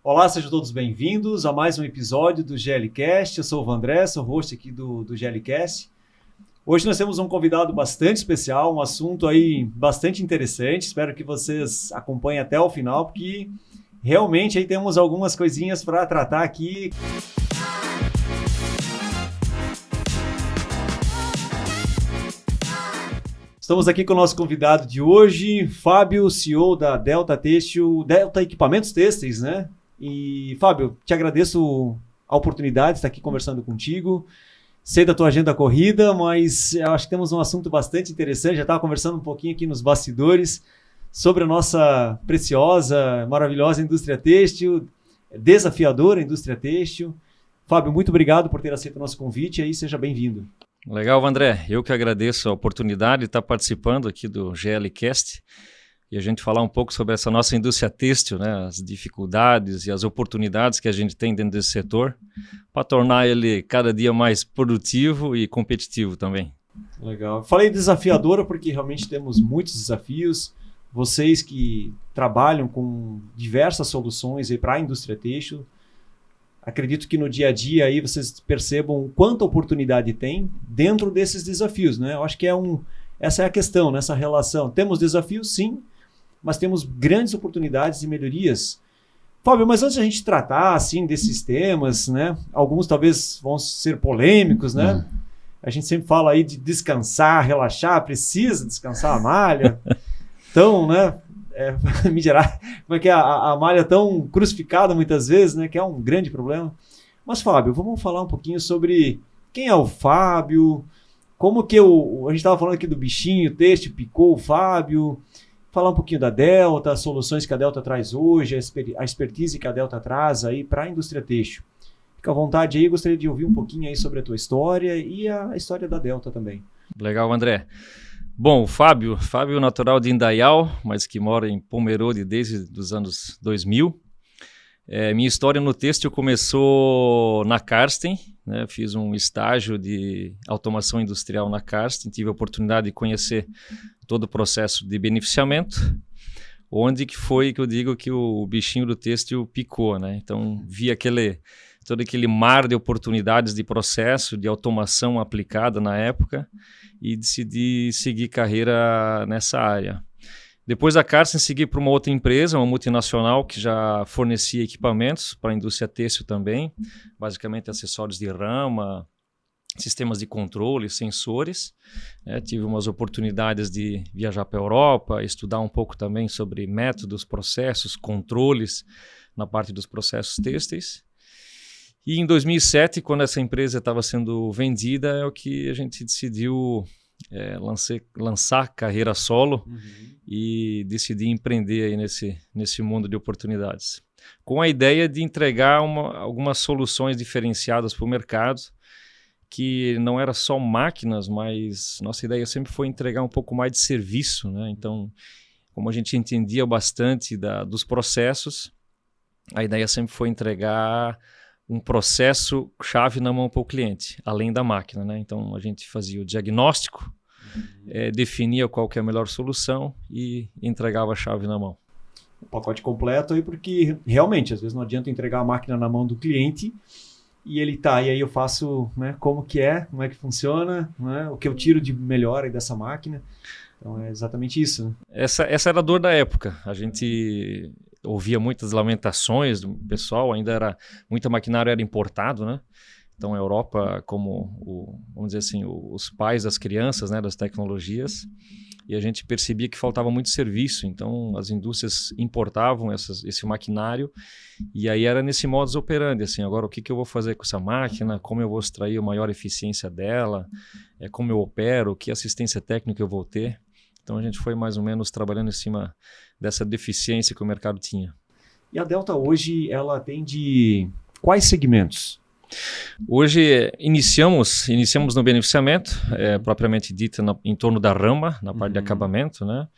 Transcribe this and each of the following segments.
Olá, sejam todos bem-vindos a mais um episódio do GLCast. Eu sou o Vandré, sou host aqui do GLCast. Hoje nós temos um convidado bastante especial, um assunto aí bastante interessante. Espero que vocês acompanhem até o final, porque realmente aí temos algumas coisinhas para tratar aqui. Estamos aqui com o nosso convidado de hoje, Fábio, CEO da Delta Têxtil, Delta Equipamentos Têxteis, né? E, Fábio, te agradeço a oportunidade de estar aqui conversando contigo. Sei da tua agenda corrida, mas eu acho que temos um assunto bastante interessante. Já estava conversando um pouquinho aqui nos bastidores sobre a nossa preciosa, maravilhosa indústria têxtil, desafiadora indústria têxtil. Fábio, muito obrigado por ter aceito o nosso convite e seja bem-vindo. Legal, André. Eu que agradeço a oportunidade de estar participando aqui do GLCast e a gente falar um pouco sobre essa nossa indústria têxtil, né? As dificuldades e as oportunidades que a gente tem dentro desse setor para tornar ele cada dia mais produtivo e competitivo também. Legal. Falei desafiadora porque realmente temos muitos desafios. Vocês que trabalham com diversas soluções para a indústria têxtil, acredito que no dia a dia aí vocês percebam quanta oportunidade tem dentro desses desafios, né? Eu acho que essa é a questão, nessa relação. Temos desafios, sim, mas temos grandes oportunidades e melhorias. Fábio, mas antes de a gente tratar assim desses temas, né? Alguns talvez vão ser polêmicos, né? A gente sempre fala aí de descansar, relaxar, precisa descansar a malha. Então, né? Me dirá como é que a malha é tão crucificada muitas vezes, né? Que é um grande problema. Mas, Fábio, vamos falar um pouquinho sobre quem é o Fábio, como que a gente estava falando aqui do bichinho, o têxtil picou o Fábio, falar um pouquinho da Delta, as soluções que a Delta traz hoje, a expertise que a Delta traz aí para a indústria têxtil. Fica à vontade aí, gostaria de ouvir um pouquinho aí sobre a tua história e a história da Delta também. Legal, André. Bom, o Fábio natural de Indaial, mas que mora em Pomerode desde os anos 2000. Minha história no têxtil começou na Karsten, né? Fiz um estágio de automação industrial na Karsten, tive a oportunidade de conhecer todo o processo de beneficiamento, onde que foi que eu digo que o bichinho do têxtil picou, né? Então vi todo aquele mar de oportunidades de processo, de automação aplicada na época e decidi seguir carreira nessa área. Depois da Karsten, segui para uma outra empresa, uma multinacional que já fornecia equipamentos para a indústria têxtil também, basicamente acessórios de rama, sistemas de controle, sensores. Tive umas oportunidades de viajar para a Europa, estudar um pouco também sobre métodos, processos, controles na parte dos processos têxteis. E em 2007, quando essa empresa estava sendo vendida, é o que a gente decidiu lançar carreira solo e decidir empreender aí nesse mundo de oportunidades. Com a ideia de entregar algumas soluções diferenciadas para o mercado, que não era só máquinas, mas nossa ideia sempre foi entregar um pouco mais de serviço, né? Então, como a gente entendia bastante dos processos, a ideia sempre foi entregar um processo chave na mão para o cliente, além da máquina, né? Então a gente fazia o diagnóstico, definia qual que é a melhor solução e entregava a chave na mão. O pacote completo aí, porque realmente às vezes não adianta entregar a máquina na mão do cliente e ele e aí eu faço, né, como é que funciona, né, o que eu tiro de melhor aí dessa máquina. Então é exatamente isso, né? Essa era a dor da época. A gente ouvia muitas lamentações do pessoal, muita maquinário era importado, né? Então a Europa como, vamos dizer assim, os pais das crianças, né, das tecnologias, e a gente percebia que faltava muito serviço, então as indústrias importavam esse maquinário, e aí era nesse modus operandi, assim, agora o que eu vou fazer com essa máquina, como eu vou extrair a maior eficiência dela, como eu opero, que assistência técnica eu vou ter. Então a gente foi mais ou menos trabalhando em cima dessa deficiência que o mercado tinha. E a Delta hoje, ela atende quais segmentos? Hoje iniciamos no beneficiamento, propriamente dito em torno da rama, na parte de acabamento, né?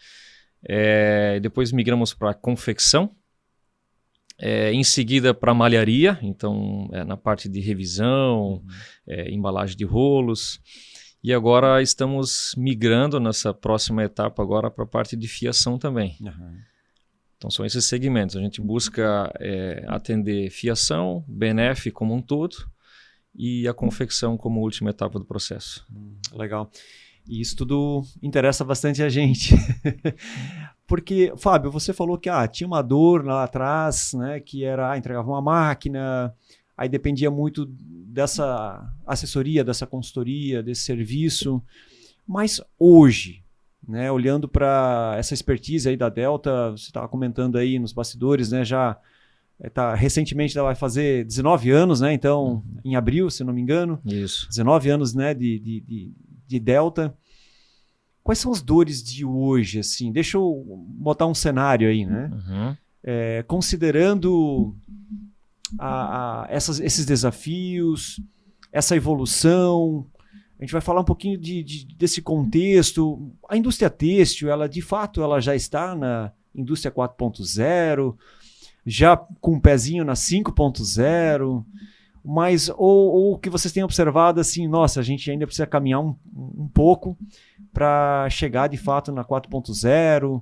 Depois migramos para a confecção, em seguida para a malharia, então na parte de revisão, embalagem de rolos. E agora estamos migrando nessa próxima etapa agora para a parte de fiação também. Então são esses segmentos. A gente busca atender fiação, BNF como um todo e a confecção como última etapa do processo. Legal. E isso tudo interessa bastante a gente. Porque, Fábio, você falou que tinha uma dor lá atrás, né, que era entregava uma máquina, aí dependia muito dessa assessoria, dessa consultoria, desse serviço. Mas hoje, né, olhando para essa expertise aí da Delta, você estava comentando aí nos bastidores, né, já recentemente ela vai fazer 19 anos, né, então em abril, se não me engano. Isso. 19 anos, né, de Delta. Quais são as dores de hoje, assim? Deixa eu botar um cenário aí, né? Considerando esses desafios, essa evolução, a gente vai falar um pouquinho desse contexto. A indústria têxtil, ela de fato ela já está na indústria 4.0, já com um pezinho na 5.0, mas ou que vocês tenham observado assim, nossa, a gente ainda precisa caminhar um pouco para chegar de fato na 4.0,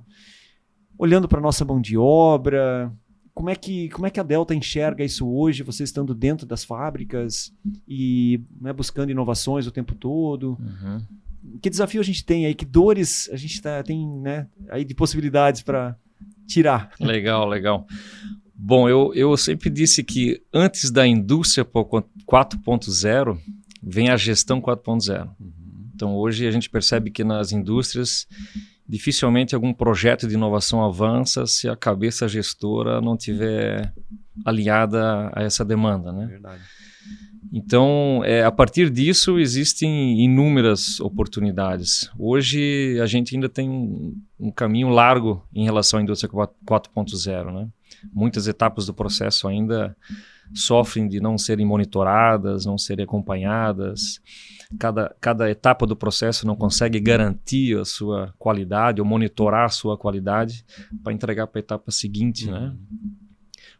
olhando para a nossa mão de obra. Como é que a Delta enxerga isso hoje, você estando dentro das fábricas e, né, buscando inovações o tempo todo? Que desafio a gente tem aí, que dores a gente tem, né, aí de possibilidades para tirar? Legal. Bom, eu sempre disse que antes da indústria 4.0 vem a gestão 4.0. Então hoje a gente percebe que nas indústrias dificilmente algum projeto de inovação avança se a cabeça gestora não tiver alinhada a essa demanda, né? Verdade. Então, a partir disso existem inúmeras oportunidades. Hoje a gente ainda tem um caminho largo em relação à indústria 4.0, né? Muitas etapas do processo ainda sofrem de não serem monitoradas, não serem acompanhadas. Cada etapa do processo não consegue garantir a sua qualidade ou monitorar a sua qualidade para entregar para a etapa seguinte, né?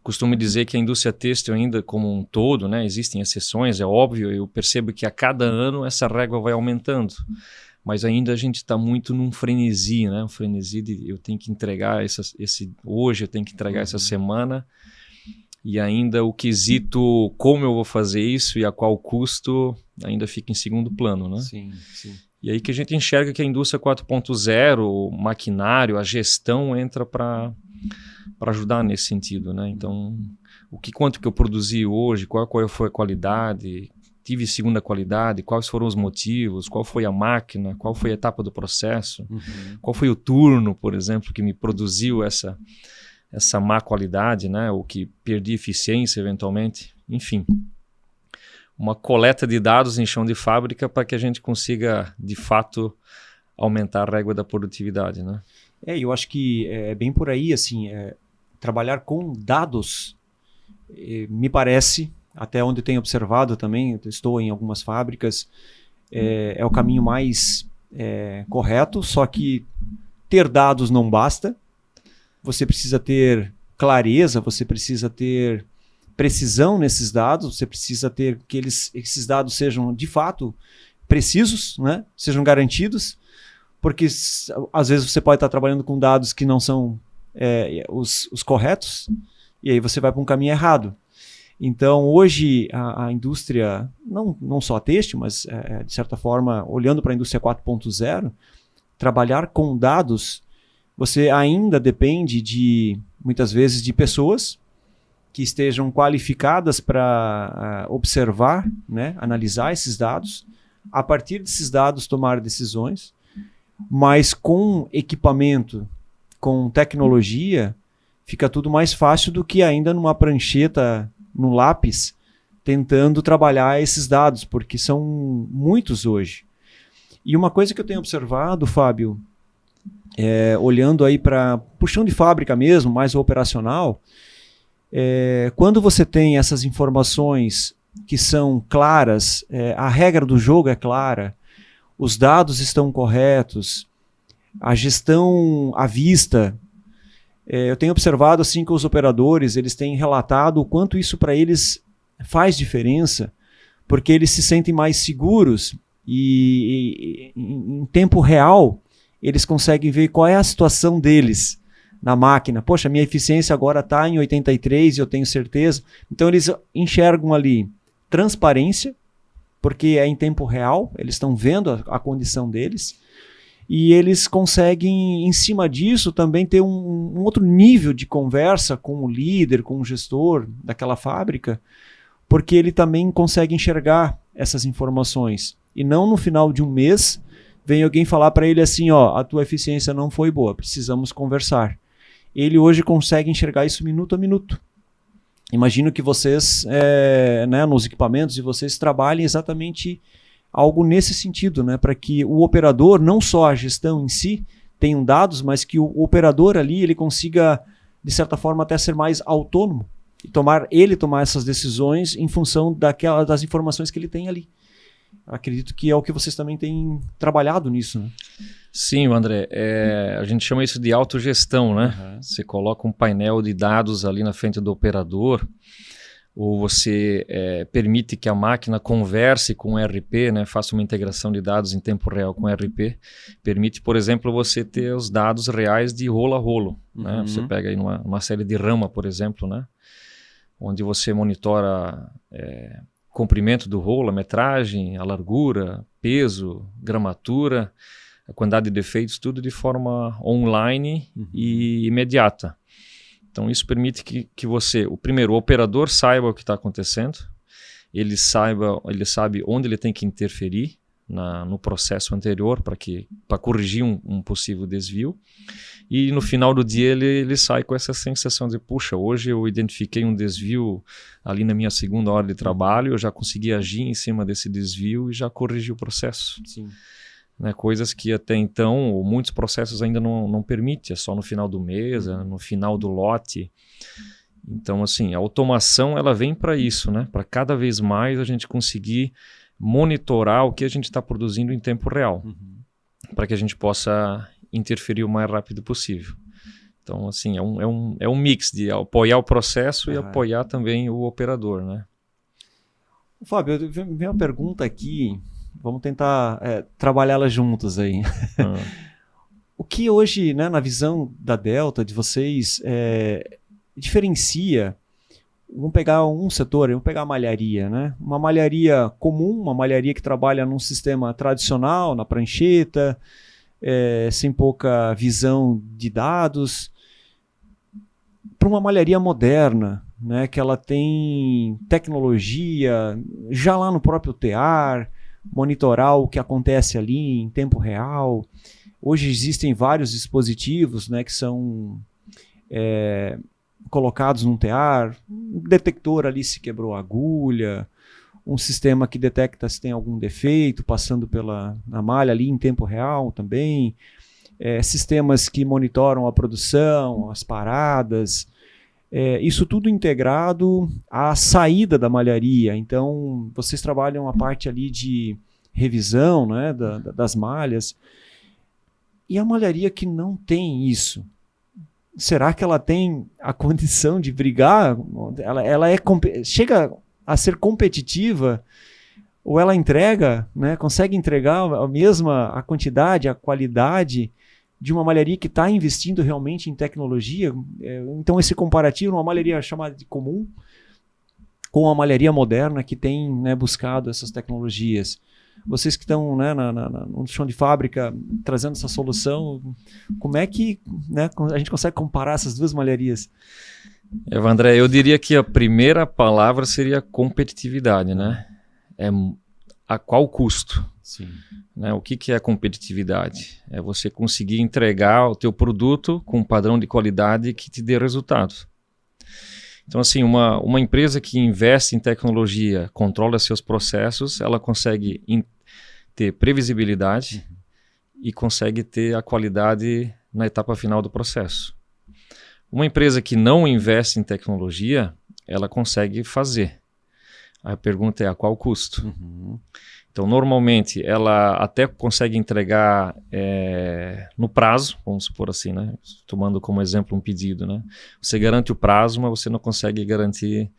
Costumo dizer que a indústria têxtil ainda como um todo, né, existem exceções, é óbvio, eu percebo que a cada ano essa régua vai aumentando, mas ainda a gente está muito num frenesi, né, um frenesi de eu tenho que entregar hoje, eu tenho que entregar essa semana, e ainda o quesito como eu vou fazer isso e a qual custo ainda fica em segundo plano, né? Sim. E aí que a gente enxerga que a indústria 4.0, o maquinário, a gestão entra para ajudar nesse sentido, né? Então, quanto que eu produzi hoje, qual foi a qualidade, tive segunda qualidade, quais foram os motivos, qual foi a máquina, qual foi a etapa do processo, qual foi o turno, por exemplo, que me produziu essa má qualidade, né? Ou que perdi eficiência eventualmente, enfim. Uma coleta de dados em chão de fábrica para que a gente consiga, de fato, aumentar a régua da produtividade, né? Eu acho que é bem por aí, assim, trabalhar com dados, me parece, até onde eu tenho observado também, estou em algumas fábricas, é o caminho mais correto, só que ter dados não basta, você precisa ter clareza, você precisa ter precisão nesses dados, você precisa ter que esses dados sejam de fato precisos, né? Sejam garantidos, porque às vezes você pode estar trabalhando com dados que não são os corretos, e aí você vai para um caminho errado. Então, hoje, a indústria, não só a têxtil, mas, de certa forma, olhando para a indústria 4.0, trabalhar com dados, você ainda depende, muitas vezes, de pessoas que estejam qualificadas para observar, né, analisar esses dados, a partir desses dados tomar decisões, mas com equipamento, com tecnologia, fica tudo mais fácil do que ainda numa prancheta, num lápis, tentando trabalhar esses dados, porque são muitos hoje. E uma coisa que eu tenho observado, Fábio, olhando aí para o chão de fábrica mesmo, mais operacional, quando você tem essas informações que são claras, a regra do jogo é clara, os dados estão corretos, a gestão à vista. Eu tenho observado assim que os operadores eles têm relatado o quanto isso para eles faz diferença, porque eles se sentem mais seguros e em tempo real eles conseguem ver qual é a situação deles, na máquina. Poxa, minha eficiência agora está em 83, eu tenho certeza. Então eles enxergam ali transparência, porque é em tempo real, eles estão vendo a condição deles, e eles conseguem, em cima disso, também ter um outro nível de conversa com o líder, com o gestor daquela fábrica, porque ele também consegue enxergar essas informações. E não no final de um mês, vem alguém falar para ele assim, ó, a tua eficiência não foi boa, precisamos conversar. Ele hoje consegue enxergar isso minuto a minuto. Imagino que vocês, né, nos equipamentos de vocês, trabalhem exatamente algo nesse sentido, né, para que o operador, não só a gestão em si, tenham dados, mas que o operador ali ele consiga, de certa forma, até ser mais autônomo e tomar essas decisões em função das informações que ele tem ali. Acredito que é o que vocês também têm trabalhado nisso, né? Sim, André. A gente chama isso de autogestão, né? Uhum. Você coloca um painel de dados ali na frente do operador, ou você permite que a máquina converse com o ERP, né? Faça uma integração de dados em tempo real com o ERP. Permite, por exemplo, você ter os dados reais de rolo a rolo. Uhum. Né? Você pega aí numa série de rama, por exemplo, né? Onde você monitora comprimento do rolo, a metragem, a largura, peso, gramatura, a quantidade de defeitos, tudo de forma online e imediata. Então isso permite que você, o operador saiba o que está acontecendo, ele sabe onde ele tem que interferir no processo anterior para corrigir um possível desvio, e no final do dia ele sai com essa sensação de, puxa, hoje eu identifiquei um desvio ali na minha segunda hora de trabalho, eu já consegui agir em cima desse desvio e já corrigi o processo. Sim. Né, coisas que até então, ou muitos processos ainda não permitem, é só no final do mês, no final do lote. Então, assim, a automação ela vem para isso, né? Para cada vez mais a gente conseguir monitorar o que a gente está produzindo em tempo real, para que a gente possa interferir o mais rápido possível. Então, assim, é um mix de apoiar o processo e apoiar também o operador, né? Fábio, vem uma pergunta aqui, vamos tentar trabalhá-la juntos aí. O que hoje, né, na visão da Delta, de vocês, diferencia, vamos pegar um setor, vamos pegar a malharia, né? Uma malharia comum, uma malharia que trabalha num sistema tradicional, na prancheta, sem pouca visão de dados, para uma malharia moderna, né, que ela tem tecnologia, já lá no próprio tear, monitorar o que acontece ali em tempo real. Hoje existem vários dispositivos, né, que são colocados num tear, um detector ali se quebrou a agulha, um sistema que detecta se tem algum defeito passando na malha ali em tempo real também, sistemas que monitoram a produção, as paradas, isso tudo integrado à saída da malharia. Então, vocês trabalham a parte ali de revisão, né, das malhas. E a malharia que não tem isso, será que ela tem a condição de brigar? Ela chega a ser competitiva? Ou ela entrega, né, consegue entregar a quantidade, a qualidade de uma malharia que está investindo realmente em tecnologia? Então esse comparativo, uma malharia chamada de comum com a malharia moderna que tem, né, buscado essas tecnologias. Vocês que estão, né, no chão de fábrica trazendo essa solução, como é que, né, a gente consegue comparar essas duas malharias? André, eu diria que a primeira palavra seria competitividade, né? A qual custo? Sim. Né? O que é competitividade? É você conseguir entregar o teu produto com um padrão de qualidade que te dê resultado. Então, assim, uma empresa que investe em tecnologia, controla seus processos, ela consegue ter previsibilidade e consegue ter a qualidade na etapa final do processo. Uma empresa que não investe em tecnologia, ela consegue fazer. A pergunta é a qual custo? Então, normalmente, ela até consegue entregar no prazo, vamos supor assim, né? Tomando como exemplo um pedido, né? Você garante o prazo, mas você não consegue garantir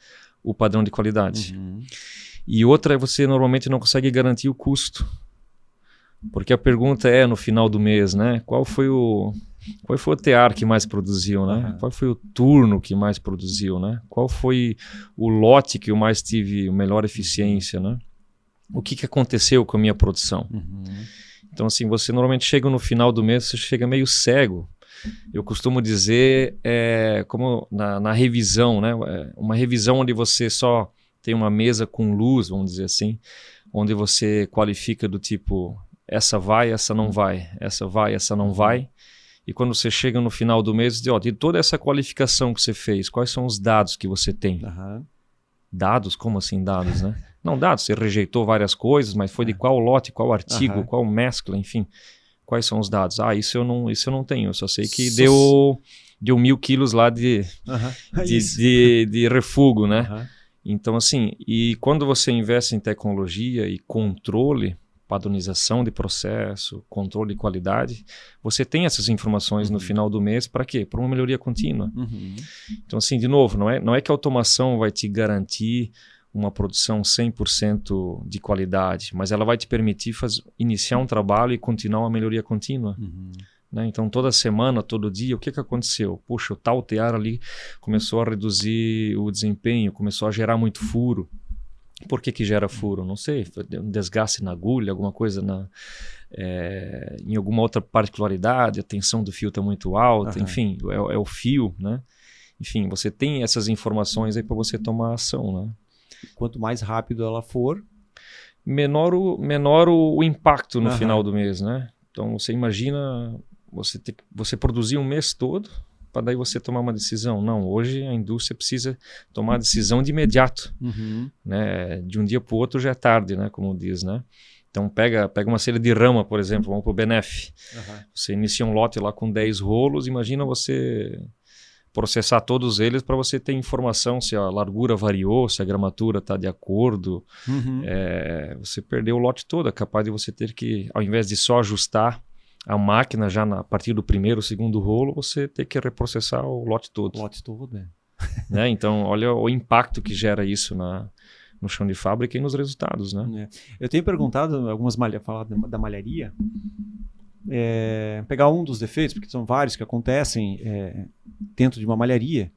o padrão de qualidade. E outra é você normalmente não consegue garantir o custo. Porque a pergunta é no final do mês, né? Qual foi o tear que mais produziu, né? Uhum. Qual foi o turno que mais produziu, né? Qual foi o lote que eu mais tive melhor eficiência, né? O que aconteceu com a minha produção? Uhum. Então, assim, você normalmente chega no final do mês, você chega meio cego. Eu costumo dizer, como na revisão, né? Uma revisão onde você só tem uma mesa com luz, vamos dizer assim, onde você qualifica do tipo, essa vai, essa não vai, essa vai, essa não vai. E quando você chega no final do mês, diz, de toda essa qualificação que você fez, quais são os dados que você tem? Uhum. Dados? Como assim dados, né? Não, dados, você rejeitou várias coisas, mas foi de qual lote, qual artigo, qual mescla, enfim. Quais são os dados? Isso eu não tenho, eu só sei que deu 1.000 quilos lá de refúgio, né? Uhum. Então, assim, e quando você investe em tecnologia e controle, padronização de processo, controle de qualidade, você tem essas informações no final do mês para quê? Para uma melhoria contínua. Uhum. Então, assim, de novo, não é que a automação vai te garantir uma produção 100% de qualidade, mas ela vai te permitir iniciar um trabalho e continuar uma melhoria contínua. Uhum. Né? Então, toda semana, todo dia, o que aconteceu? Puxa, o tal tear ali começou a reduzir o desempenho, começou a gerar muito furo. Por que gera furo? Não sei, um desgaste na agulha, alguma coisa em alguma outra particularidade, a tensão do fio está muito alta, enfim, é o fio, né? Enfim, você tem essas informações aí para você tomar ação, né? Quanto mais rápido ela for, menor o impacto no final do mês, né? Então você imagina você produzir um mês todo para daí você tomar uma decisão. Não, hoje a indústria precisa tomar a decisão de imediato, né? De um dia para o outro já é tarde, né? Como diz, né? Então pega uma selha de rama, por exemplo, vamos para o BNF. Você inicia um lote lá com 10 rolos, imagina você processar todos eles para você ter informação se a largura variou, se a gramatura está de acordo. Você perdeu o lote todo, é capaz de você ter que, ao invés de só ajustar a máquina já a partir do primeiro, segundo rolo, você ter que reprocessar o lote todo. Né? Então, olha o impacto que gera isso no chão de fábrica e nos resultados. Né? Eu tenho perguntado algumas falar da malharia, pegar um dos defeitos, porque são vários que acontecem dentro de uma malharia,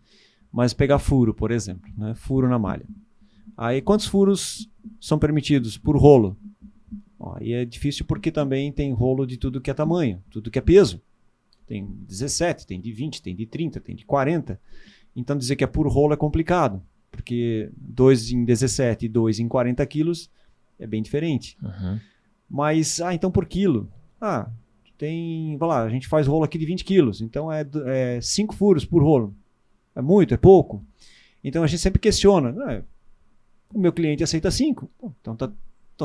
mas pegar furo, por exemplo, né? Furo na malha. Aí quantos furos são permitidos por rolo? E é difícil porque também tem rolo de tudo que é tamanho, tudo que é peso. Tem 17, tem de 20, tem de 30, tem de 40. Então dizer que é por rolo é complicado, porque 2 em 17 e 2 em 40 quilos é bem diferente. Mas, então por quilo? Vai lá, a gente faz rolo aqui de 20 quilos, então é 5 furos por rolo. É muito? É pouco? Então a gente sempre questiona. O meu cliente aceita 5, então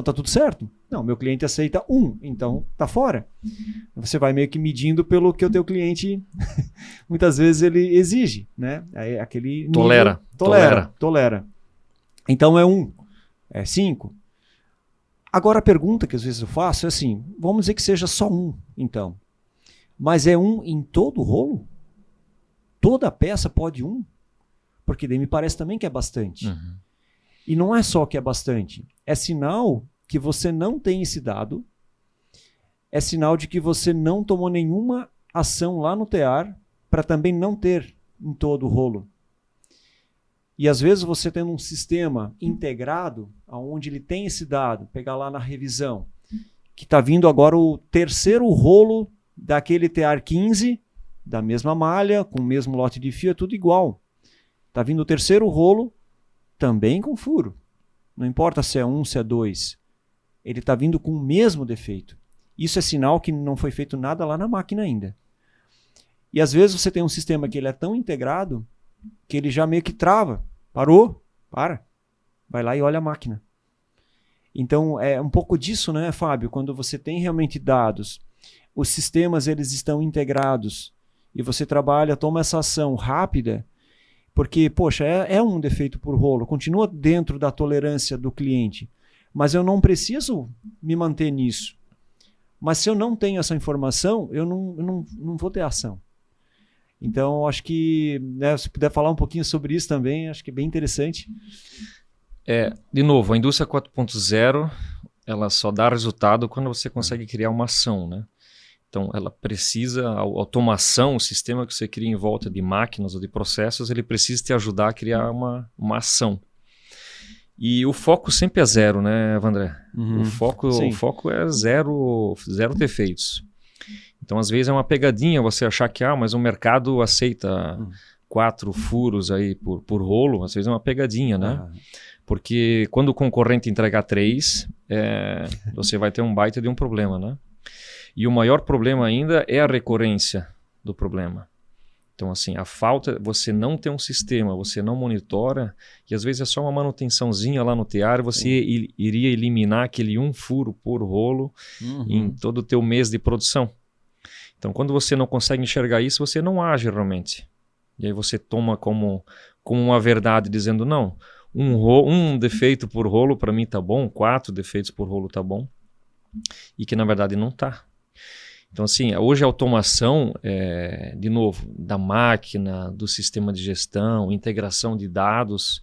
tá tudo certo. Não, meu cliente aceita 1, então tá fora. Você vai meio que medindo pelo que o teu cliente muitas vezes ele exige, né? É aquele nível, tolera. Então é 1, é 5. Agora a pergunta que às vezes eu faço é assim, vamos dizer que seja só 1, então. Mas é 1 em todo o rolo? Toda a peça pode 1? Porque daí me parece também que é bastante. E não é só que é bastante, é sinal que você não tem esse dado, é sinal de que você não tomou nenhuma ação lá no tear para também não ter em todo o rolo. E às vezes você tendo um sistema integrado, onde ele tem esse dado, pegar lá na revisão, que está vindo agora o terceiro rolo daquele tear 15, da mesma malha, com o mesmo lote de fio, é tudo igual. Está vindo o terceiro rolo, também com furo. Não importa se é 1, se é 2. Ele está vindo com o mesmo defeito. Isso é sinal que não foi feito nada lá na máquina ainda. E às vezes você tem um sistema que ele é tão integrado que ele já meio que trava. Parou? Para. Vai lá e olha a máquina. Então é um pouco disso, né, Fábio? Quando você tem realmente dados, os sistemas eles estão integrados e você trabalha, toma essa ação rápida. Porque, poxa, é um defeito por rolo, continua dentro da tolerância do cliente, mas eu não preciso me manter nisso. Mas se eu não tenho essa informação, eu não vou ter ação. Então, acho que, né, se puder falar um pouquinho sobre isso também, acho que é bem interessante. De novo, a indústria 4.0, ela só dá resultado quando você consegue criar uma ação, né? Então, ela precisa, a automação, o sistema que você cria em volta de máquinas ou de processos, ele precisa te ajudar a criar uma ação. E o foco sempre é zero, né, Vandré? O foco é zero defeitos. Então, às vezes é uma pegadinha você achar que, mas o mercado aceita 4 furos aí por rolo, às vezes é uma pegadinha, né? Porque quando o concorrente entregar 3, você vai ter um baita de um problema, né? E o maior problema ainda é a recorrência do problema. Então, assim, a falta, você não tem um sistema, você não monitora, e às vezes é só uma manutençãozinha lá no tear, você iria eliminar aquele 1 furo por rolo em todo o teu mês de produção. Então, quando você não consegue enxergar isso, você não age realmente. E aí você toma como uma verdade, dizendo, não, um defeito por rolo para mim tá bom, 4 defeitos por rolo tá bom, e que na verdade não tá. Então, assim, hoje a automação, de novo, da máquina, do sistema de gestão, integração de dados,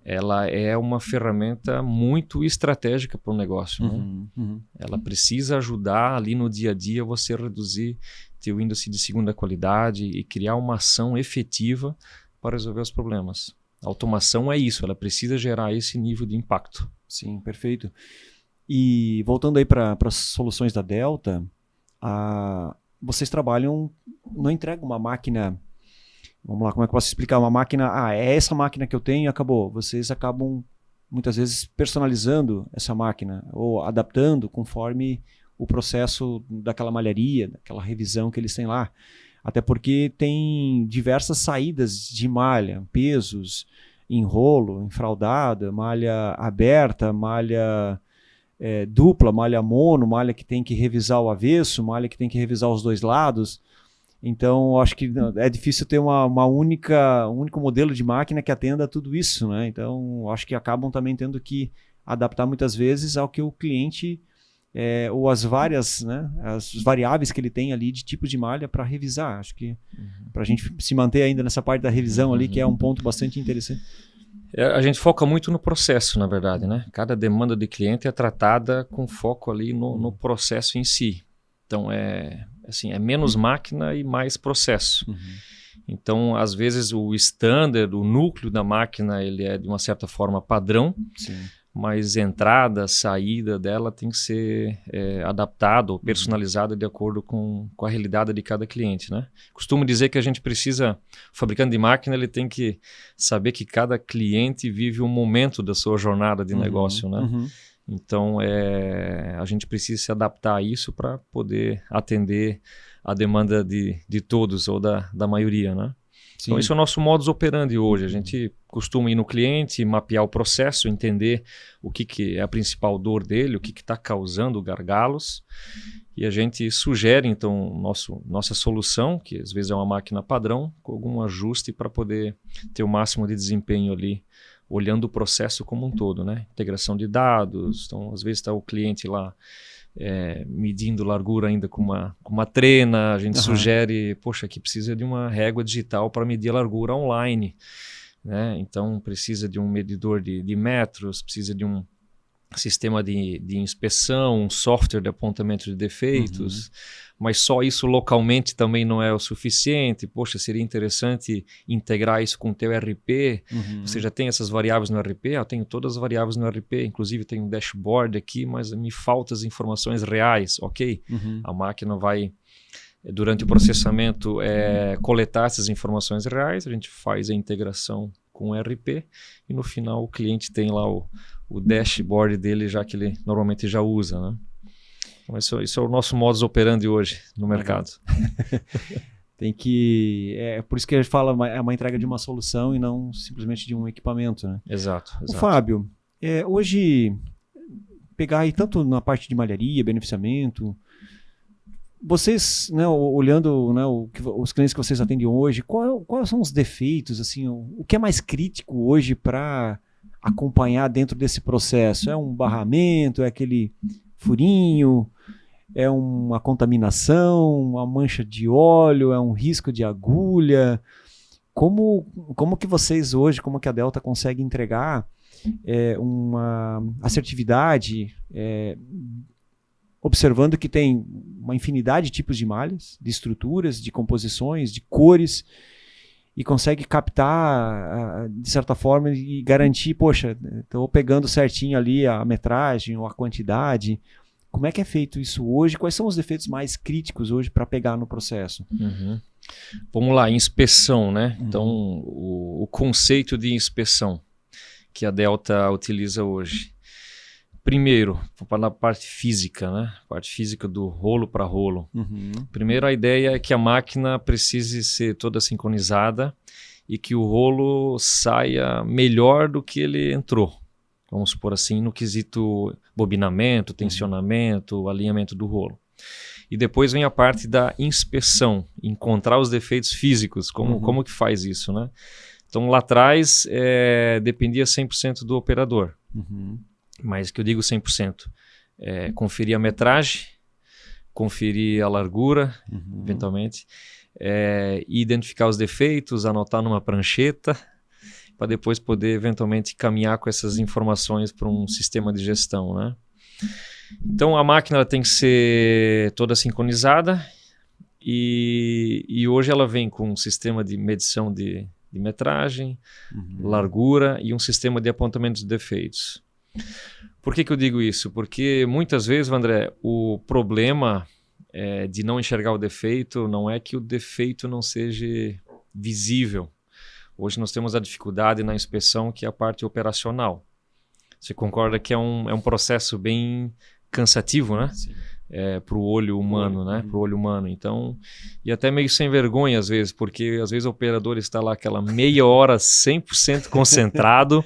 ela é uma ferramenta muito estratégica para o negócio. Né? Ela precisa ajudar ali no dia a dia você reduzir teu índice de segunda qualidade e criar uma ação efetiva para resolver os problemas. A automação é isso, ela precisa gerar esse nível de impacto. Sim, perfeito. E voltando aí para as soluções da Delta, vocês trabalham, não entregam uma máquina, vamos lá, como é que eu posso explicar? Uma máquina, é essa máquina que eu tenho e acabou. Vocês acabam muitas vezes personalizando essa máquina ou adaptando conforme o processo daquela malharia, daquela revisão que eles têm lá. Até porque tem diversas saídas de malha, pesos, enrolo, enfraudada, malha aberta, malha dupla, malha mono, malha que tem que revisar o avesso, malha que tem que revisar os 2 lados. Então, acho que é difícil ter um único modelo de máquina que atenda a tudo isso, né? Então, acho que acabam também tendo que adaptar muitas vezes ao que o cliente, ou as variáveis que ele tem ali de tipo de malha para revisar. Acho que para a gente se manter ainda nessa parte da revisão ali, que é um ponto bastante interessante. A gente foca muito no processo, na verdade, né? Cada demanda de cliente é tratada com foco ali no processo em si. Então, é menos máquina e mais processo. Então, às vezes, o standard, o núcleo da máquina, ele é de uma certa forma padrão, mas entrada, saída dela tem que ser adaptada ou personalizada de acordo com a realidade de cada cliente, né? Costumo dizer que a gente precisa, o fabricante de máquina, ele tem que saber que cada cliente vive um momento da sua jornada de negócio, né? Então, a gente precisa se adaptar a isso para poder atender a demanda de todos ou da maioria, né? Sim. Então, esse é o nosso modus operandi hoje. A gente costuma ir no cliente, mapear o processo, entender o que é a principal dor dele, o que está causando gargalos. E a gente sugere, então, nossa solução, que às vezes é uma máquina padrão, com algum ajuste para poder ter o máximo de desempenho ali, olhando o processo como um todo, né? Integração de dados. Então, às vezes está o cliente lá medindo largura ainda com uma trena, a gente sugere, poxa, que precisa de uma régua digital para medir a largura online, né? Então precisa de um medidor de metros, precisa de um sistema de inspeção, um software de apontamento de defeitos, mas só isso localmente também não é o suficiente. Poxa, seria interessante integrar isso com o teu RP. Você já tem essas variáveis no RP? Eu tenho todas as variáveis no RP, inclusive tenho um dashboard aqui, mas me faltam as informações reais, ok? A máquina vai, durante o processamento, coletar essas informações reais, a gente faz a integração com o RP e no final o cliente tem lá o dashboard dele, já que ele normalmente já usa, né? Então, isso é o nosso modus operandi hoje no mercado. Tem que... por isso que a gente fala, é uma entrega de uma solução e não simplesmente de um equipamento, né? Exato. O Fábio, hoje, pegar aí tanto na parte de malharia, beneficiamento, vocês, né, olhando, né, os clientes que vocês atendem hoje, quais são os defeitos, assim, o que é mais crítico hoje para acompanhar dentro desse processo? É um barramento, é aquele furinho, é uma contaminação, uma mancha de óleo, é um risco de agulha? Como que vocês hoje, como que a Delta consegue entregar uma assertividade, observando que tem uma infinidade de tipos de malhas, de estruturas, de composições, de cores, e consegue captar, de certa forma, e garantir, poxa, estou pegando certinho ali a metragem ou a quantidade. Como é que é feito isso hoje? Quais são os defeitos mais críticos hoje para pegar no processo? Uhum. Vamos lá, inspeção, né? Então, o conceito de inspeção que a Delta utiliza hoje. Primeiro, na parte física, né? Parte física do rolo para rolo. Primeiro, a ideia é que a máquina precise ser toda sincronizada e que o rolo saia melhor do que ele entrou. Vamos supor assim, no quesito bobinamento, tensionamento, alinhamento do rolo. E depois vem a parte da inspeção, encontrar os defeitos físicos, como que faz isso, né? Então, lá atrás, dependia 100% do operador. Mas que eu digo 100%. Conferir a metragem, conferir a largura, eventualmente, identificar os defeitos, anotar numa prancheta, para depois poder, eventualmente, caminhar com essas informações para um sistema de gestão, né? Então, a máquina ela tem que ser toda sincronizada e hoje ela vem com um sistema de medição de metragem, largura e um sistema de apontamento de defeitos. Por que eu digo isso? Porque muitas vezes, André, o problema de não enxergar o defeito não é que o defeito não seja visível. Hoje nós temos a dificuldade na inspeção, que é a parte operacional. Você concorda que é um processo bem cansativo, né? Para o olho humano, né? Para o olho humano. Então, e até meio sem vergonha às vezes, porque às vezes o operador está lá aquela meia hora 100% concentrado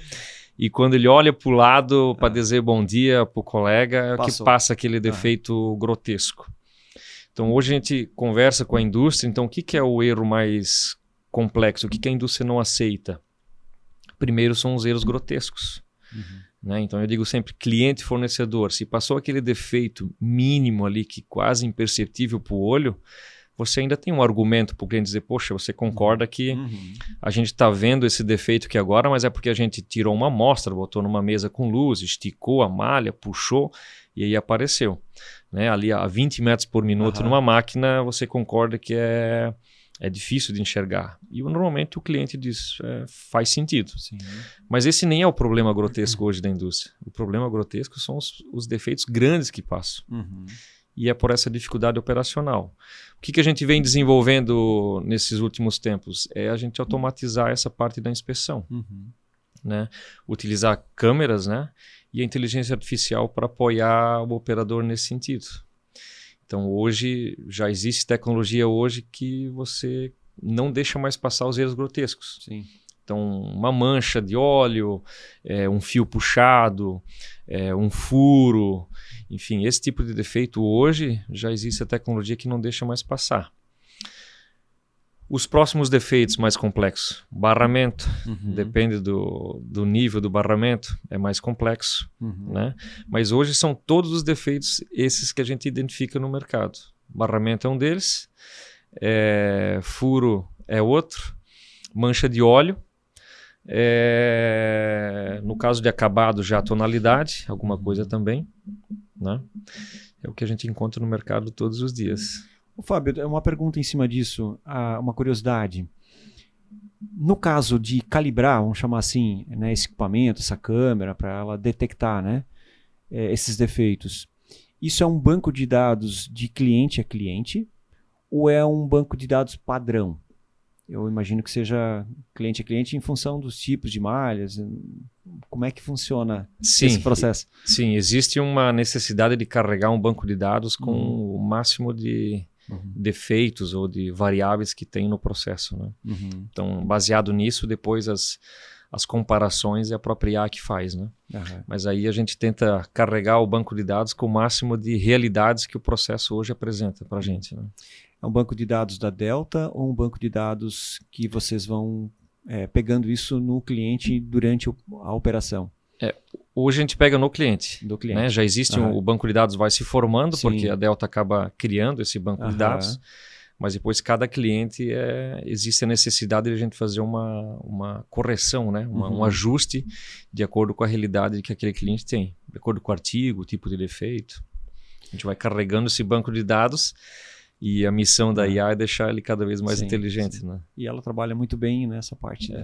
e quando ele olha para o lado para dizer bom dia para o colega, que passa aquele defeito grotesco. Então, hoje a gente conversa com a indústria. Então, o que é o erro mais complexo? O que a indústria não aceita? Primeiro são os erros grotescos. Né? Então eu digo sempre cliente e fornecedor, se passou aquele defeito mínimo ali que quase imperceptível para o olho, você ainda tem um argumento para o cliente dizer, poxa, você concorda que a gente está vendo esse defeito aqui agora, mas é porque a gente tirou uma amostra, botou numa mesa com luz, esticou a malha, puxou e aí apareceu. Né? Ali a 20 metros por minuto numa máquina, você concorda que é difícil de enxergar. E normalmente o cliente diz, faz sentido. Sim. Mas esse nem é o problema grotesco hoje da indústria. O problema grotesco são os defeitos grandes que passam. E é por essa dificuldade operacional. O que a gente vem desenvolvendo nesses últimos tempos? É a gente automatizar essa parte da inspeção. Né? Utilizar câmeras, né? E a inteligência artificial para apoiar o operador nesse sentido. Então, hoje, já existe tecnologia hoje que você não deixa mais passar os erros grotescos. Sim. Então, uma mancha de óleo, um fio puxado, um furo, enfim, esse tipo de defeito hoje já existe a tecnologia que não deixa mais passar. Os próximos defeitos mais complexos, barramento, depende do nível do barramento, é mais complexo, né? Mas hoje são todos os defeitos esses que a gente identifica no mercado. Barramento é um deles, furo é outro, mancha de óleo, no caso de acabado já a tonalidade, alguma coisa também, né? É o que a gente encontra no mercado todos os dias. Fábio, uma pergunta em cima disso, uma curiosidade. No caso de calibrar, vamos chamar assim, né, esse equipamento, essa câmera, para ela detectar, né, esses defeitos, isso é um banco de dados de cliente a cliente ou é um banco de dados padrão? Eu imagino que seja cliente a cliente em função dos tipos de malhas. Como é que funciona esse processo? Sim, existe uma necessidade de carregar um banco de dados com o máximo de defeitos ou de variáveis que tem no processo. Né? Então, baseado nisso, depois as comparações é a própria IA que faz. Né? Mas aí a gente tenta carregar o banco de dados com o máximo de realidades que o processo hoje apresenta para a gente. Né? É um banco de dados da Delta ou um banco de dados que vocês vão pegando isso no cliente durante a operação? Hoje a gente pega no cliente. Né? Já existe o banco de dados vai se formando, porque a Delta acaba criando esse banco de dados. mas depois cada cliente existe a necessidade de a gente fazer uma correção, né? Um ajuste de acordo com a realidade que aquele cliente tem, de acordo com o artigo, o tipo de defeito. A gente vai carregando esse banco de dados e a missão da IA é deixar ele cada vez mais inteligente. Né? E ela trabalha muito bem nessa parte.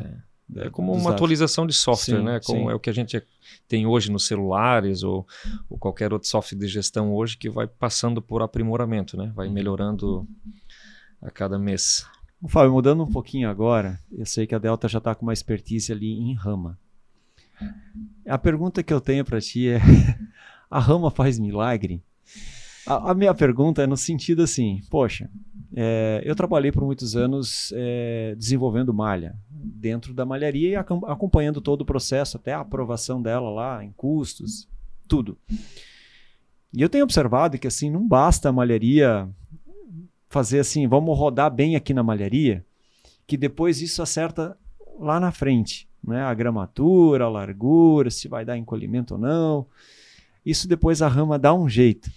É como uma atualização de software, né? Como é o que a gente tem hoje nos celulares ou qualquer outro software de gestão hoje que vai passando por aprimoramento, né? Vai melhorando a cada mês. Fábio, mudando um pouquinho agora, eu sei que a Delta já está com uma expertise ali em Rama. A pergunta que eu tenho para ti é, a Rama faz milagre? A minha pergunta é no sentido assim, poxa, eu trabalhei por muitos anos desenvolvendo malha dentro da malharia e acompanhando todo o processo, até a aprovação dela lá, em custos, tudo. E eu tenho observado que assim, não basta a malharia fazer assim, vamos rodar bem aqui na malharia, que depois isso acerta lá na frente, né? A gramatura, a largura, se vai dar encolhimento ou não. Isso depois a Rama dá um jeito.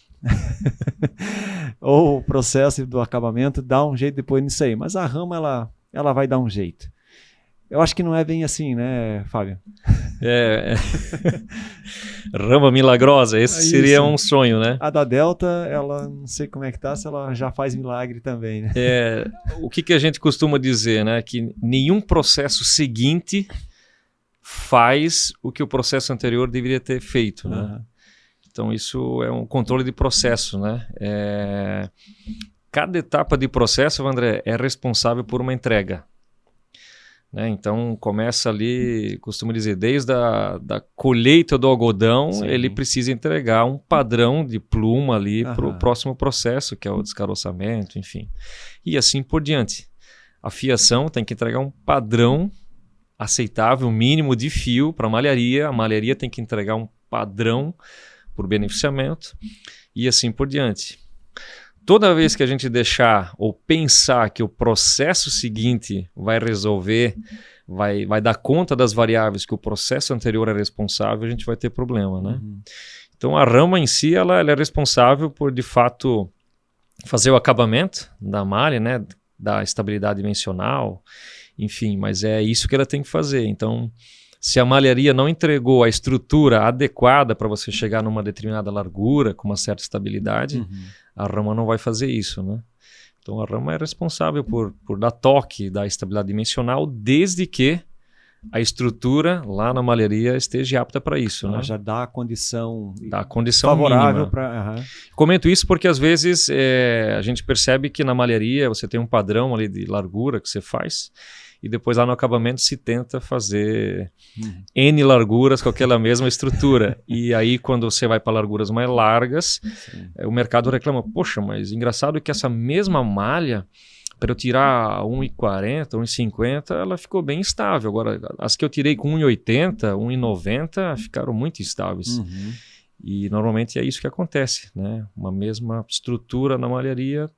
Ou o processo do acabamento dá um jeito depois nisso aí. Mas a Rama, ela vai dar um jeito. Eu acho que não é bem assim, né, Fábio? Rama milagrosa, esse seria um sonho, né? A da Delta, ela não sei como é que tá, se ela já faz milagre também, né? O que a gente costuma dizer, né? Que nenhum processo seguinte faz o que o processo anterior deveria ter feito, né? Então, isso é um controle de processo, né? Cada etapa de processo, André, é responsável por uma entrega. Né? Então, começa ali, costumo dizer, desde da colheita do algodão, ele precisa entregar um padrão de pluma ali para o próximo processo, que é o descaroçamento, enfim. E assim por diante. A fiação tem que entregar um padrão aceitável, mínimo de fio para a malharia tem que entregar um padrão por beneficiamento e assim por diante. Toda vez que a gente deixar ou pensar que o processo seguinte vai resolver, vai dar conta das variáveis que o processo anterior é responsável, a gente vai ter problema, né? Então a Rama em si, ela é responsável por, de fato, fazer o acabamento da malha, né? Da estabilidade dimensional, enfim, mas é isso que ela tem que fazer. Então, se a malharia não entregou a estrutura adequada para você chegar numa determinada largura, com uma certa estabilidade, a Rama não vai fazer isso, né? Então a Rama é responsável por dar toque, dar estabilidade dimensional, desde que a estrutura lá na malharia esteja apta para isso. Ela, né? já dá a condição favorável para... Comento isso porque às vezes a gente percebe que na malharia você tem um padrão ali de largura que você faz, e depois lá no acabamento se tenta fazer N larguras com aquela mesma estrutura. E aí quando você vai para larguras mais largas, o mercado reclama, poxa, mas engraçado que essa mesma malha, para eu tirar 1,40, 1,50, ela ficou bem estável. Agora, as que eu tirei com 1,80, 1,90 ficaram muito instáveis. E normalmente é isso que acontece, né? Uma mesma estrutura na malharia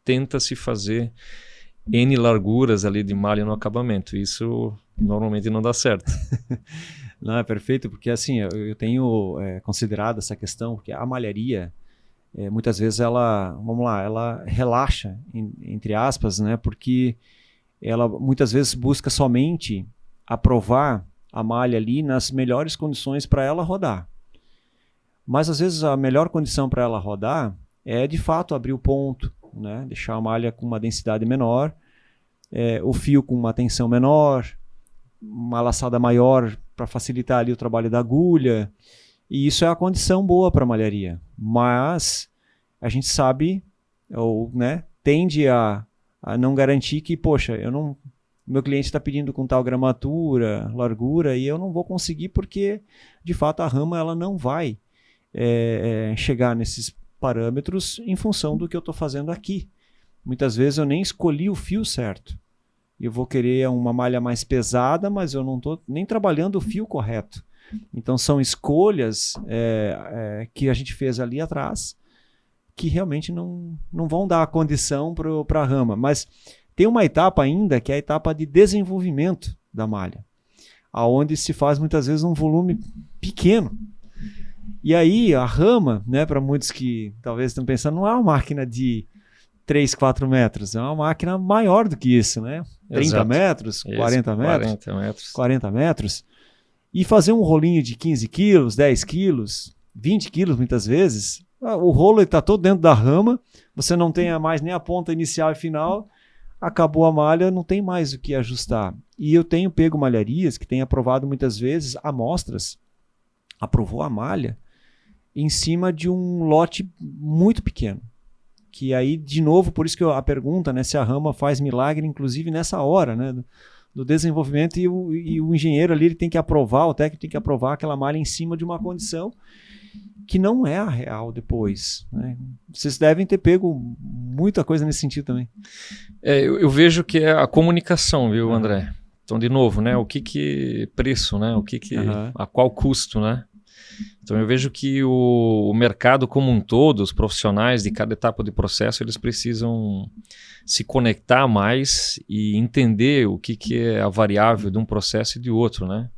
tenta-se fazer N larguras ali de malha no acabamento. Isso normalmente não dá certo. Não, é perfeito, porque assim, eu tenho considerado essa questão, porque a malharia, muitas vezes ela relaxa, entre aspas, né? Porque ela muitas vezes busca somente aprovar a malha ali nas melhores condições para ela rodar. Mas às vezes a melhor condição para ela rodar é de fato abrir o ponto, né? Deixar a malha com uma densidade menor, o fio com uma tensão menor, uma laçada maior para facilitar ali o trabalho da agulha, e isso é a condição boa para a malharia. Mas a gente sabe, ou né, tende a não garantir que, poxa, meu cliente está pedindo com tal gramatura, largura, e eu não vou conseguir porque, de fato, a Rama ela não vai chegar nesses parâmetros em função do que eu estou fazendo aqui. Muitas vezes eu nem escolhi o fio certo. Eu vou querer uma malha mais pesada, mas eu não estou nem trabalhando o fio correto. Então são escolhas que a gente fez ali atrás que realmente não vão dar a condição para a Rama. Mas tem uma etapa ainda que é a etapa de desenvolvimento da malha, aonde se faz muitas vezes um volume pequeno. E aí a Rama, né, para muitos que talvez estão pensando, não é uma máquina de 3, 4 metros. É uma máquina maior do que isso, né? 30 Exato. metros, 40 metros. 40 metros. 40 metros. E fazer um rolinho de 15 quilos, 10 quilos, 20 quilos muitas vezes, o rolo está todo dentro da rama, você não tem mais nem a ponta inicial e final, acabou a malha, não tem mais o que ajustar. E eu tenho pego malharias que têm aprovado muitas vezes amostras, aprovou a malha em cima de um lote muito pequeno. Que aí, de novo, por isso que a pergunta, né, se a rama faz milagre, inclusive nessa hora, né, do desenvolvimento, e o engenheiro ali ele tem que aprovar, o técnico tem que aprovar aquela malha em cima de uma condição que não é a real depois, né? Vocês devem ter pego muita coisa nesse sentido também. Eu vejo que é a comunicação, viu, André? Então, de novo, né, o que preço, né? A qual custo, né? Então eu vejo que o mercado como um todo, os profissionais de cada etapa do processo, eles precisam se conectar mais e entender o que é a variável de um processo e de outro, né?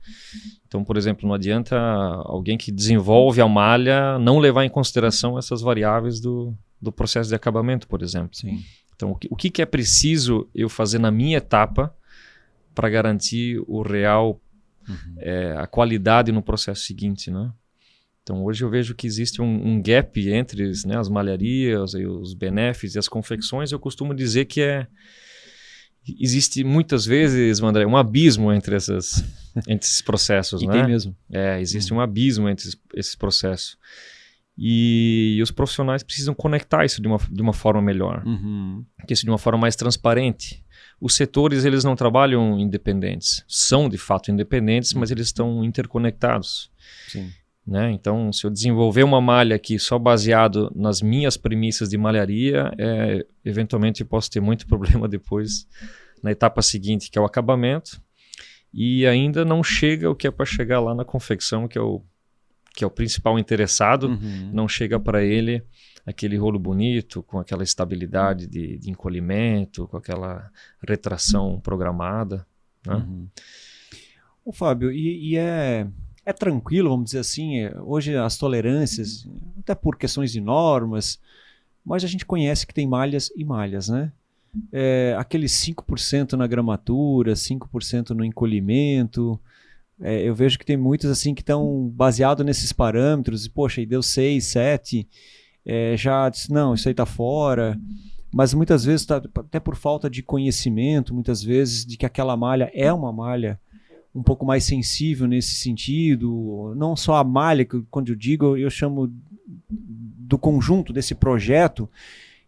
Então, por exemplo, não adianta alguém que desenvolve a malha não levar em consideração essas variáveis do processo de acabamento, por exemplo. Sim. Então, o que é preciso eu fazer na minha etapa para garantir o real, a qualidade no processo seguinte, né? Então, hoje eu vejo que existe um gap entre, né, as malharias, e os benefícios e as confecções. Eu costumo dizer que existe muitas vezes, André, um abismo entre esses processos. E né? tem mesmo. Existe um abismo entre esses processos. E os profissionais precisam conectar isso de uma forma melhor, isso de uma forma mais transparente. Os setores, eles não trabalham independentes. São, de fato, independentes, mas eles estão interconectados. Sim. Né? Então, se eu desenvolver uma malha aqui só baseado nas minhas premissas de malharia, eventualmente eu posso ter muito problema depois na etapa seguinte, que é o acabamento, e ainda não chega o que é para chegar lá na confecção, que é o principal interessado, não chega para ele aquele rolo bonito, com aquela estabilidade de encolhimento, com aquela retração programada. Né? Ô, Fábio, é tranquilo, vamos dizer assim, hoje as tolerâncias, até por questões de normas, mas a gente conhece que tem malhas e malhas, né? Aqueles 5% na gramatura, 5% no encolhimento, eu vejo que tem muitos assim que estão baseados nesses parâmetros, e poxa, e deu 6, 7, já disse, não, isso aí está fora, mas muitas vezes, até por falta de conhecimento, muitas vezes, de que aquela malha é uma malha um pouco mais sensível nesse sentido, não só a malha, que quando eu digo, eu chamo do conjunto desse projeto,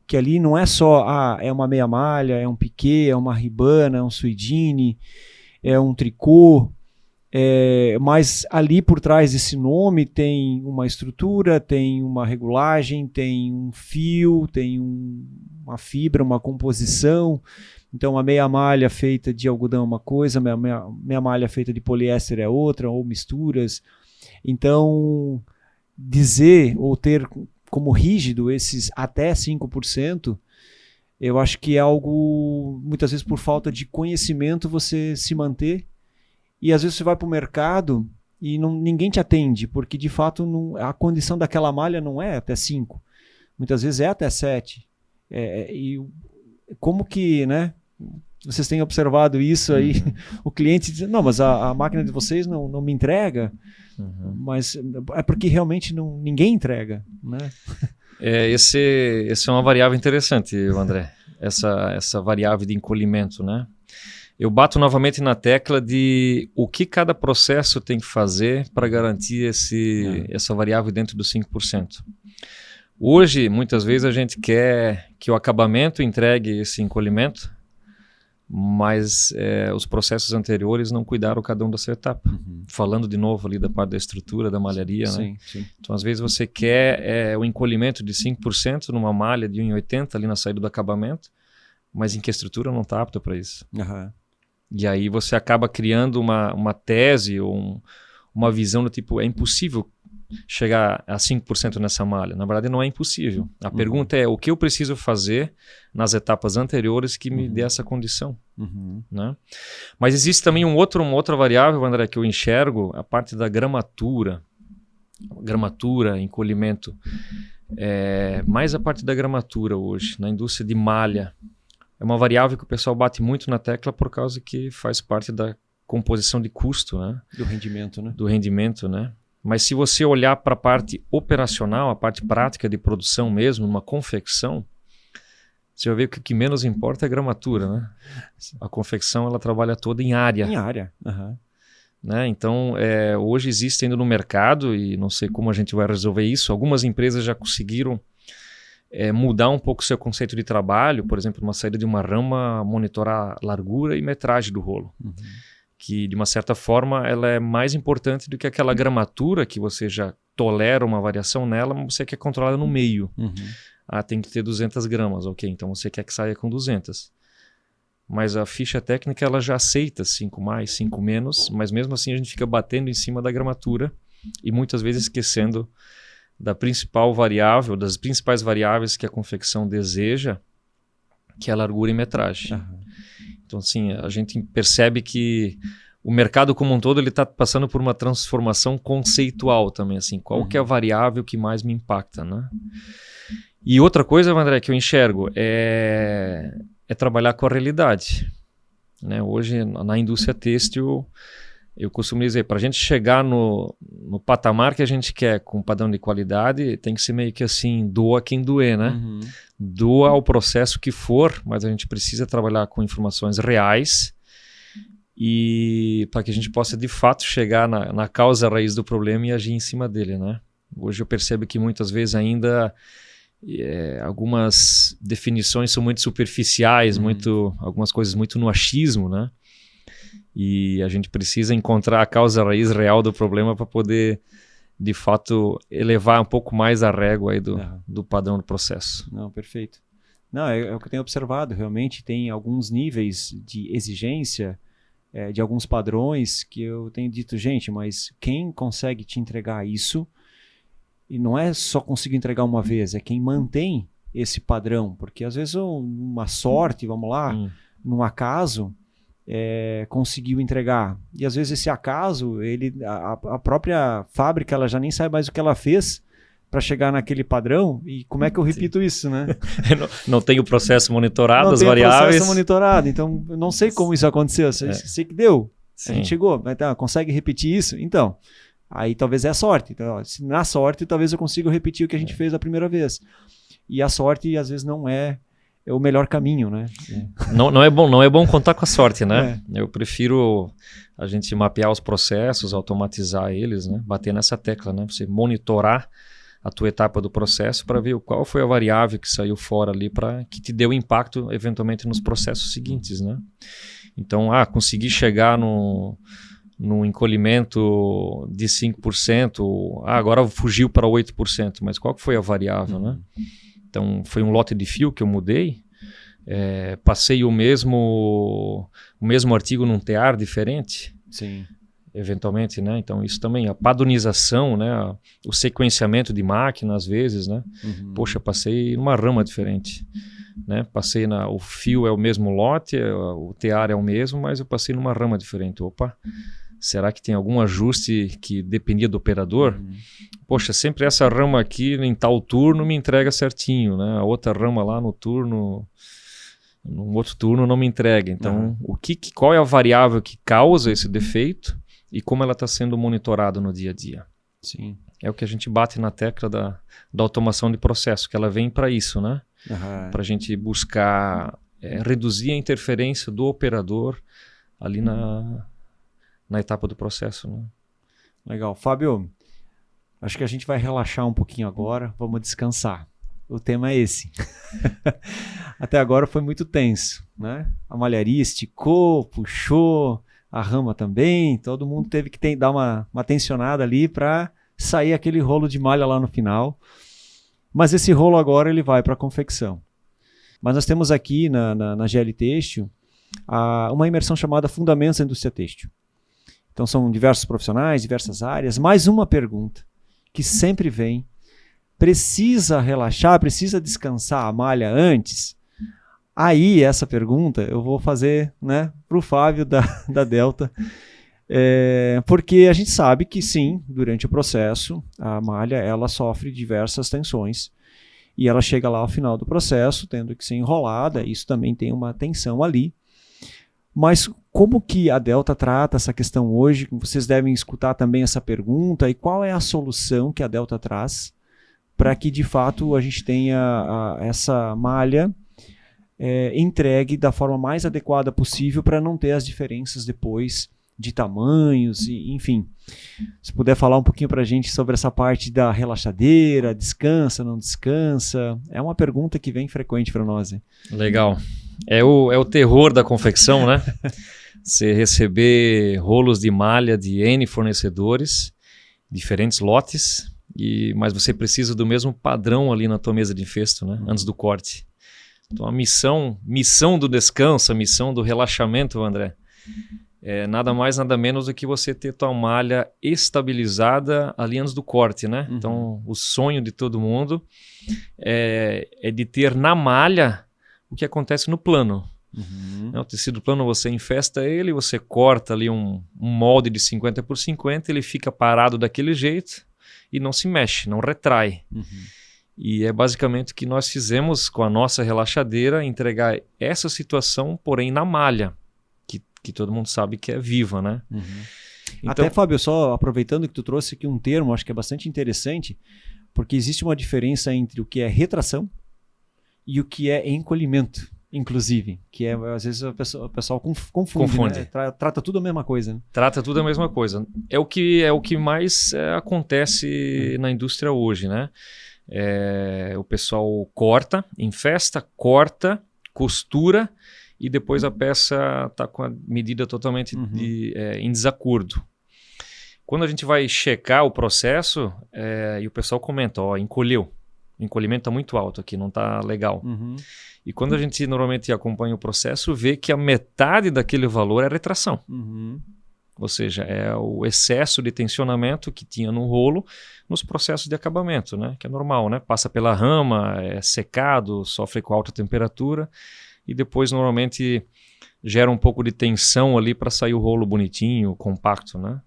que ali não é só, é uma meia malha, é um piquê, é uma ribana, é um suidine, é um tricô, mas ali por trás desse nome tem uma estrutura, tem uma regulagem, tem um fio, tem uma fibra, uma composição. Então, a meia malha feita de algodão é uma coisa, meia malha feita de poliéster é outra, ou misturas. Então, dizer ou ter como rígido esses até 5%, eu acho que é algo, muitas vezes por falta de conhecimento, você se manter. E às vezes você vai para o mercado e ninguém te atende, porque de fato a condição daquela malha não é até 5. Muitas vezes é até 7. E como que, né? Vocês têm observado isso aí? O cliente diz, não, mas a máquina de vocês não me entrega. Mas é porque realmente ninguém entrega, né? Esse é uma variável interessante, André. Essa variável de encolhimento, né? Eu bato novamente na tecla de o que cada processo tem que fazer para garantir essa variável dentro dos 5%. Hoje, muitas vezes, a gente quer que o acabamento entregue esse encolhimento, mas os processos anteriores não cuidaram cada um dessa etapa. Falando de novo ali da parte da estrutura, da malharia, sim, né? Sim. Então, às vezes, você quer o encolhimento de 5% numa malha de 1,80 ali na saída do acabamento, mas em que a estrutura não está apta para isso. E aí você acaba criando uma tese ou uma visão do tipo, é impossível chegar a 5% nessa malha. Na verdade, não é impossível. A pergunta é o que eu preciso fazer nas etapas anteriores que me dê essa condição. Né? Mas existe também uma outra variável, André, que eu enxergo, a parte da gramatura, encolhimento. Mais a parte da gramatura hoje, na indústria de malha. É uma variável que o pessoal bate muito na tecla por causa que faz parte da composição de custo, né? Do rendimento, né? Do rendimento, né? Mas se você olhar para a parte operacional, a parte prática de produção mesmo, numa confecção, você vai ver que o que menos importa é a gramatura, né? A confecção, ela trabalha toda em área. Em área, né? Então, hoje existe ainda no mercado, e não sei como a gente vai resolver isso, algumas empresas já conseguiram mudar um pouco o seu conceito de trabalho, por exemplo, uma saída de uma rama, monitorar a largura e metragem do rolo. Que, de uma certa forma, ela é mais importante do que aquela gramatura que você já tolera uma variação nela, mas você quer controlar no meio. Tem que ter 200 gramas, ok, então você quer que saia com 200. Mas a ficha técnica ela já aceita 5 mais, 5 menos, mas mesmo assim a gente fica batendo em cima da gramatura e muitas vezes esquecendo da principal variável, das principais variáveis que a confecção deseja, que é a largura e metragem. Então, assim, a gente percebe que o mercado como um todo ele está passando por uma transformação conceitual também, assim, qual que é a variável que mais me impacta, né? E outra coisa, André, que eu enxergo é trabalhar com a realidade, né? Hoje, na indústria têxtil, eu costumo dizer, para a gente chegar no patamar que a gente quer, com padrão de qualidade, tem que ser meio que assim, doa quem doer, né? Doa o processo que for, mas a gente precisa trabalhar com informações reais e para que a gente possa, de fato, chegar na causa raiz do problema e agir em cima dele, né? Hoje eu percebo que muitas vezes ainda algumas definições são muito superficiais, algumas coisas muito no achismo, né? E a gente precisa encontrar a causa raiz real do problema para poder, de fato, elevar um pouco mais a régua aí do padrão do processo. Não, perfeito. Não, é o que eu tenho observado, realmente tem alguns níveis de exigência, de alguns padrões que eu tenho dito, gente, mas quem consegue te entregar isso, e não é só conseguir entregar uma vez, é quem mantém esse padrão, porque às vezes uma sorte, vamos lá, num acaso, conseguiu entregar. E às vezes esse acaso, a própria fábrica ela já nem sabe mais o que ela fez para chegar naquele padrão. E como é que eu repito isso, né? Não tem o processo monitorado, as variáveis. Não tem o processo monitorado. Então, eu não sei como isso aconteceu. Sei que deu. Sim. A gente chegou. Consegue repetir isso? Então, aí talvez é a sorte. Então, se na sorte, talvez eu consiga repetir o que a gente fez a primeira vez. E a sorte, às vezes, não é o melhor caminho, né? Não é bom contar com a sorte, né? Eu prefiro a gente mapear os processos, automatizar eles, né? Bater nessa tecla, né? Você monitorar a tua etapa do processo para ver qual foi a variável que saiu fora ali para que te deu impacto eventualmente nos processos seguintes, né? Então, conseguir chegar no encolhimento de 5%, agora fugiu para 8%, mas qual que foi a variável, né? Então, foi um lote de fio que eu mudei, passei o mesmo artigo num tear diferente. Sim. Eventualmente, né? Então, isso também, a padronização, né? O sequenciamento de máquina, às vezes, né? Poxa, passei numa rama diferente, né? O fio é o mesmo lote, o tear é o mesmo, mas eu passei numa rama diferente. Opa, será que tem algum ajuste que dependia do operador? Poxa, sempre essa rama aqui em tal turno me entrega certinho, né? A outra rama lá no outro turno não me entrega. Então, qual é a variável que causa esse defeito e como ela está sendo monitorada no dia a dia? Sim. É o que a gente bate na tecla da automação de processo, que ela vem para isso, né? Para a gente buscar reduzir a interferência do operador ali na etapa do processo, né? Legal. Fábio, acho que a gente vai relaxar um pouquinho agora, vamos descansar. O tema é esse. Até agora foi muito tenso, né? A malharia esticou, puxou, a rama também, todo mundo teve que dar uma tensionada ali para sair aquele rolo de malha lá no final. Mas esse rolo agora ele vai para a confecção. Mas nós temos aqui na GL Têxtil uma imersão chamada Fundamentos da Indústria Têxtil. Então são diversos profissionais, diversas áreas. Mais uma pergunta que sempre vem. Precisa relaxar, precisa descansar a malha antes? Aí essa pergunta eu vou fazer, né, para o Fábio da Delta. Porque a gente sabe que sim, durante o processo, a malha ela sofre diversas tensões. e ela chega lá ao final do processo, tendo que ser enrolada, isso também tem uma tensão ali. Mas como que a Delta trata essa questão hoje? Vocês devem escutar também essa pergunta, e qual é a solução que a Delta traz para que de fato a gente tenha essa malha entregue da forma mais adequada possível para não ter as diferenças depois de tamanhos, e, enfim. Se puder falar um pouquinho para a gente sobre essa parte da relaxadeira, descansa, não descansa, é uma pergunta que vem frequente para nós. Hein? Legal. É o terror da confecção, né? Você receber rolos de malha de N fornecedores, diferentes lotes, mas você precisa do mesmo padrão ali na tua mesa de infesto, né? Antes do corte. Então a missão do descanso, a missão do relaxamento, André, é nada mais, nada menos do que você ter tua malha estabilizada ali antes do corte, né? Então o sonho de todo mundo é de ter na malha o que acontece no plano. O tecido plano, você infesta ele, você corta ali um molde de 50 por 50, ele fica parado daquele jeito e não se mexe, não retrai. E é basicamente o que nós fizemos com a nossa relaxadeira, entregar essa situação, porém na malha, que todo mundo sabe que é viva, né? Então, até, Fábio, só aproveitando que tu trouxe aqui um termo, acho que é bastante interessante, porque existe uma diferença entre o que é retração e o que é encolhimento, inclusive, que é, às vezes o pessoal confunde. Né? Trata tudo a mesma coisa. Né? Trata tudo a mesma coisa. É o que mais acontece na indústria hoje, né? O pessoal corta, infesta, corta, costura e depois a peça está com a medida totalmente em desacordo. Quando a gente vai checar o processo, e o pessoal comenta, encolheu. O encolhimento está muito alto aqui, não está legal. E quando a gente normalmente acompanha o processo, vê que a metade daquele valor é retração. Ou seja, é o excesso de tensionamento que tinha no rolo nos processos de acabamento, né? Que é normal, né? Passa pela rama, é secado, sofre com alta temperatura e depois normalmente gera um pouco de tensão ali para sair o rolo bonitinho, compacto, né?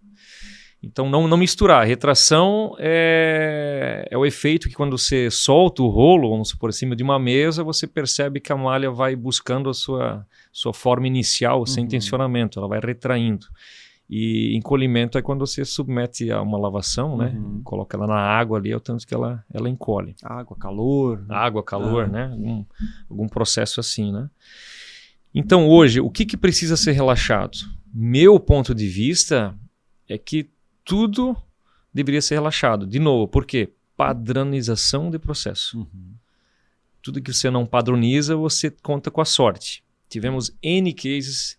Então não misturar. Retração é o efeito que quando você solta o rolo, vamos supor, em cima de uma mesa, você percebe que a malha vai buscando a sua forma inicial, sem tensionamento, ela vai retraindo. E encolhimento é quando você submete a uma lavação, né? Coloca ela na água ali, é o tanto que ela encolhe. Água, calor. Né? Água, calor, né? Algum processo assim, né? Então hoje, o que precisa ser relaxado? Meu ponto de vista é que tudo deveria ser relaxado. De novo, por quê? Padronização de processo. Tudo que você não padroniza, você conta com a sorte. Tivemos N cases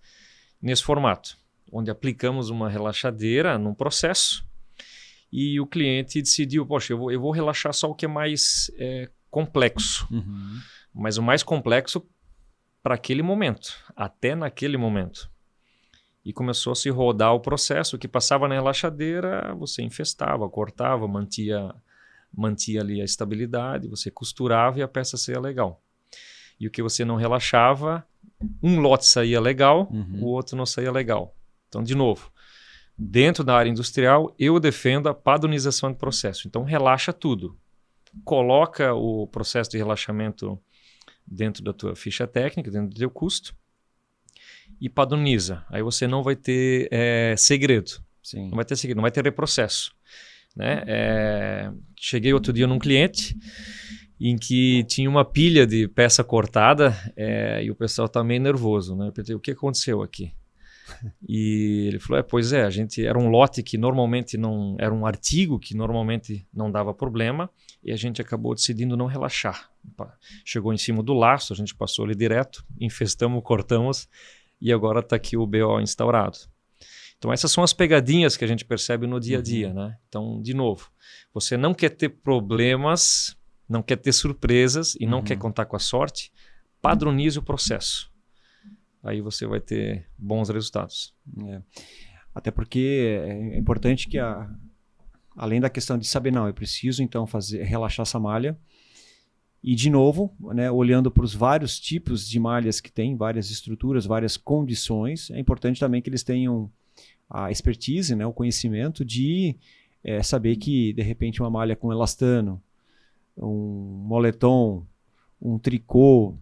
nesse formato, onde aplicamos uma relaxadeira num processo e o cliente decidiu, poxa, eu vou relaxar só o que é mais complexo. Mas o mais complexo para aquele momento, até naquele momento. E começou a se rodar o processo, o que passava na relaxadeira, você infestava, cortava, mantia ali a estabilidade, você costurava e a peça saía legal. E o que você não relaxava, um lote saía legal, o outro não saía legal. Então, de novo, dentro da área industrial, eu defendo a padronização do processo. Então, relaxa tudo. Coloca o processo de relaxamento dentro da tua ficha técnica, dentro do teu custo, e padroniza. Aí você não vai ter segredo. Sim. Não vai ter segredo, não vai ter reprocesso. Né? Cheguei outro dia num cliente em que tinha uma pilha de peça cortada e o pessoal estava meio nervoso. Né? Eu perguntei, o que aconteceu aqui? E ele falou, pois é, a gente era um lote que normalmente não... Era um artigo que normalmente não dava problema e a gente acabou decidindo não relaxar. Chegou em cima do laço, a gente passou ali direto, infestamos, cortamos e agora está aqui o BO instaurado. Então essas são as pegadinhas que a gente percebe no dia a dia, né? Então, de novo, você não quer ter problemas, não quer ter surpresas e não quer contar com a sorte, padronize o processo. Aí você vai ter bons resultados. Até porque é importante que, além da questão de saber, não, eu preciso então relaxar essa malha. E, de novo, né, olhando para os vários tipos de malhas que tem, várias estruturas, várias condições, é importante também que eles tenham a expertise, né, o conhecimento de saber que, de repente, uma malha com elastano um moletom, um tricô,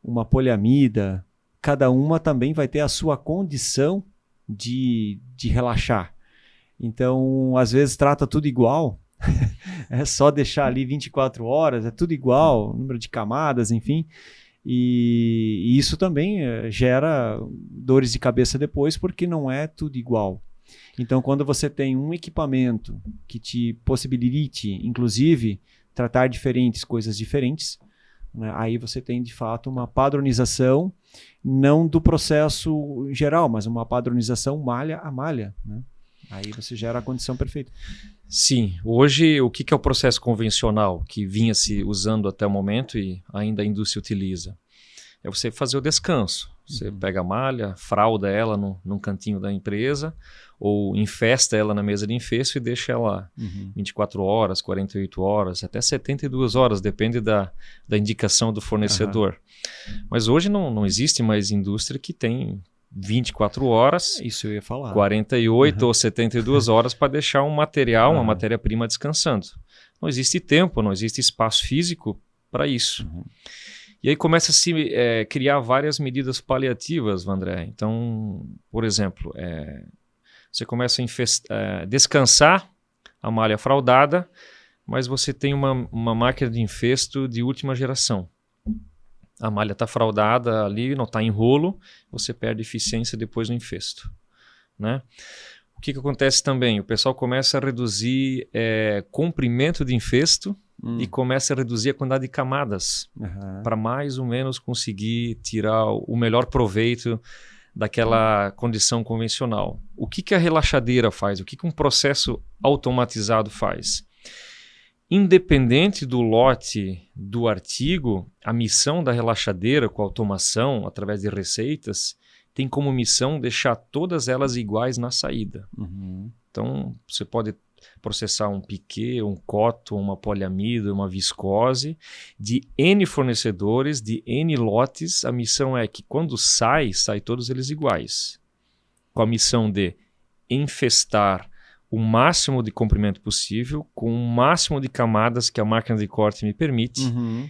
uma poliamida, cada uma também vai ter a sua condição de relaxar. Então, às vezes trata tudo igual, é só deixar ali 24 horas, é tudo igual, número de camadas, enfim. E isso também gera dores de cabeça depois, porque não é tudo igual. Então, quando você tem um equipamento que te possibilite, inclusive, tratar diferentes coisas diferentes, né, aí você tem, de fato, uma padronização, não do processo geral, mas uma padronização malha a malha, né? Aí você gera a condição perfeita. Sim. Hoje, o que é o processo convencional que vinha se usando até o momento e ainda a indústria utiliza? É você fazer o descanso. Você pega a malha, fralda ela num cantinho da empresa ou infesta ela na mesa de infesto e deixa ela 24 horas, 48 horas, até 72 horas, depende da indicação do fornecedor. Mas hoje não existe mais indústria que tem 24 horas, isso eu ia falar. 48 ou 72 horas para deixar um material, uma matéria-prima descansando. Não existe tempo, não existe espaço físico para isso. E aí começa a se criar várias medidas paliativas, Vandré. Então, por exemplo, você começa a descansar a malha fraldada, mas você tem uma máquina de infesto de última geração. A malha está fraldada ali, não está em rolo, você perde eficiência depois no infesto, né? O que acontece também? O pessoal começa a reduzir comprimento de infesto e começa a reduzir a quantidade de camadas para mais ou menos conseguir tirar o melhor proveito daquela condição convencional. O que a relaxadeira faz? O que um processo automatizado faz? Independente do lote do artigo, a missão da relaxadeira com automação, através de receitas, tem como missão deixar todas elas iguais na saída. Então, você pode processar um piquê, um cotton, uma poliamida, uma viscose, de N fornecedores, de N lotes. A missão é que quando sai todos eles iguais. Com a missão de infestar o máximo de comprimento possível, com o máximo de camadas que a máquina de corte me permite,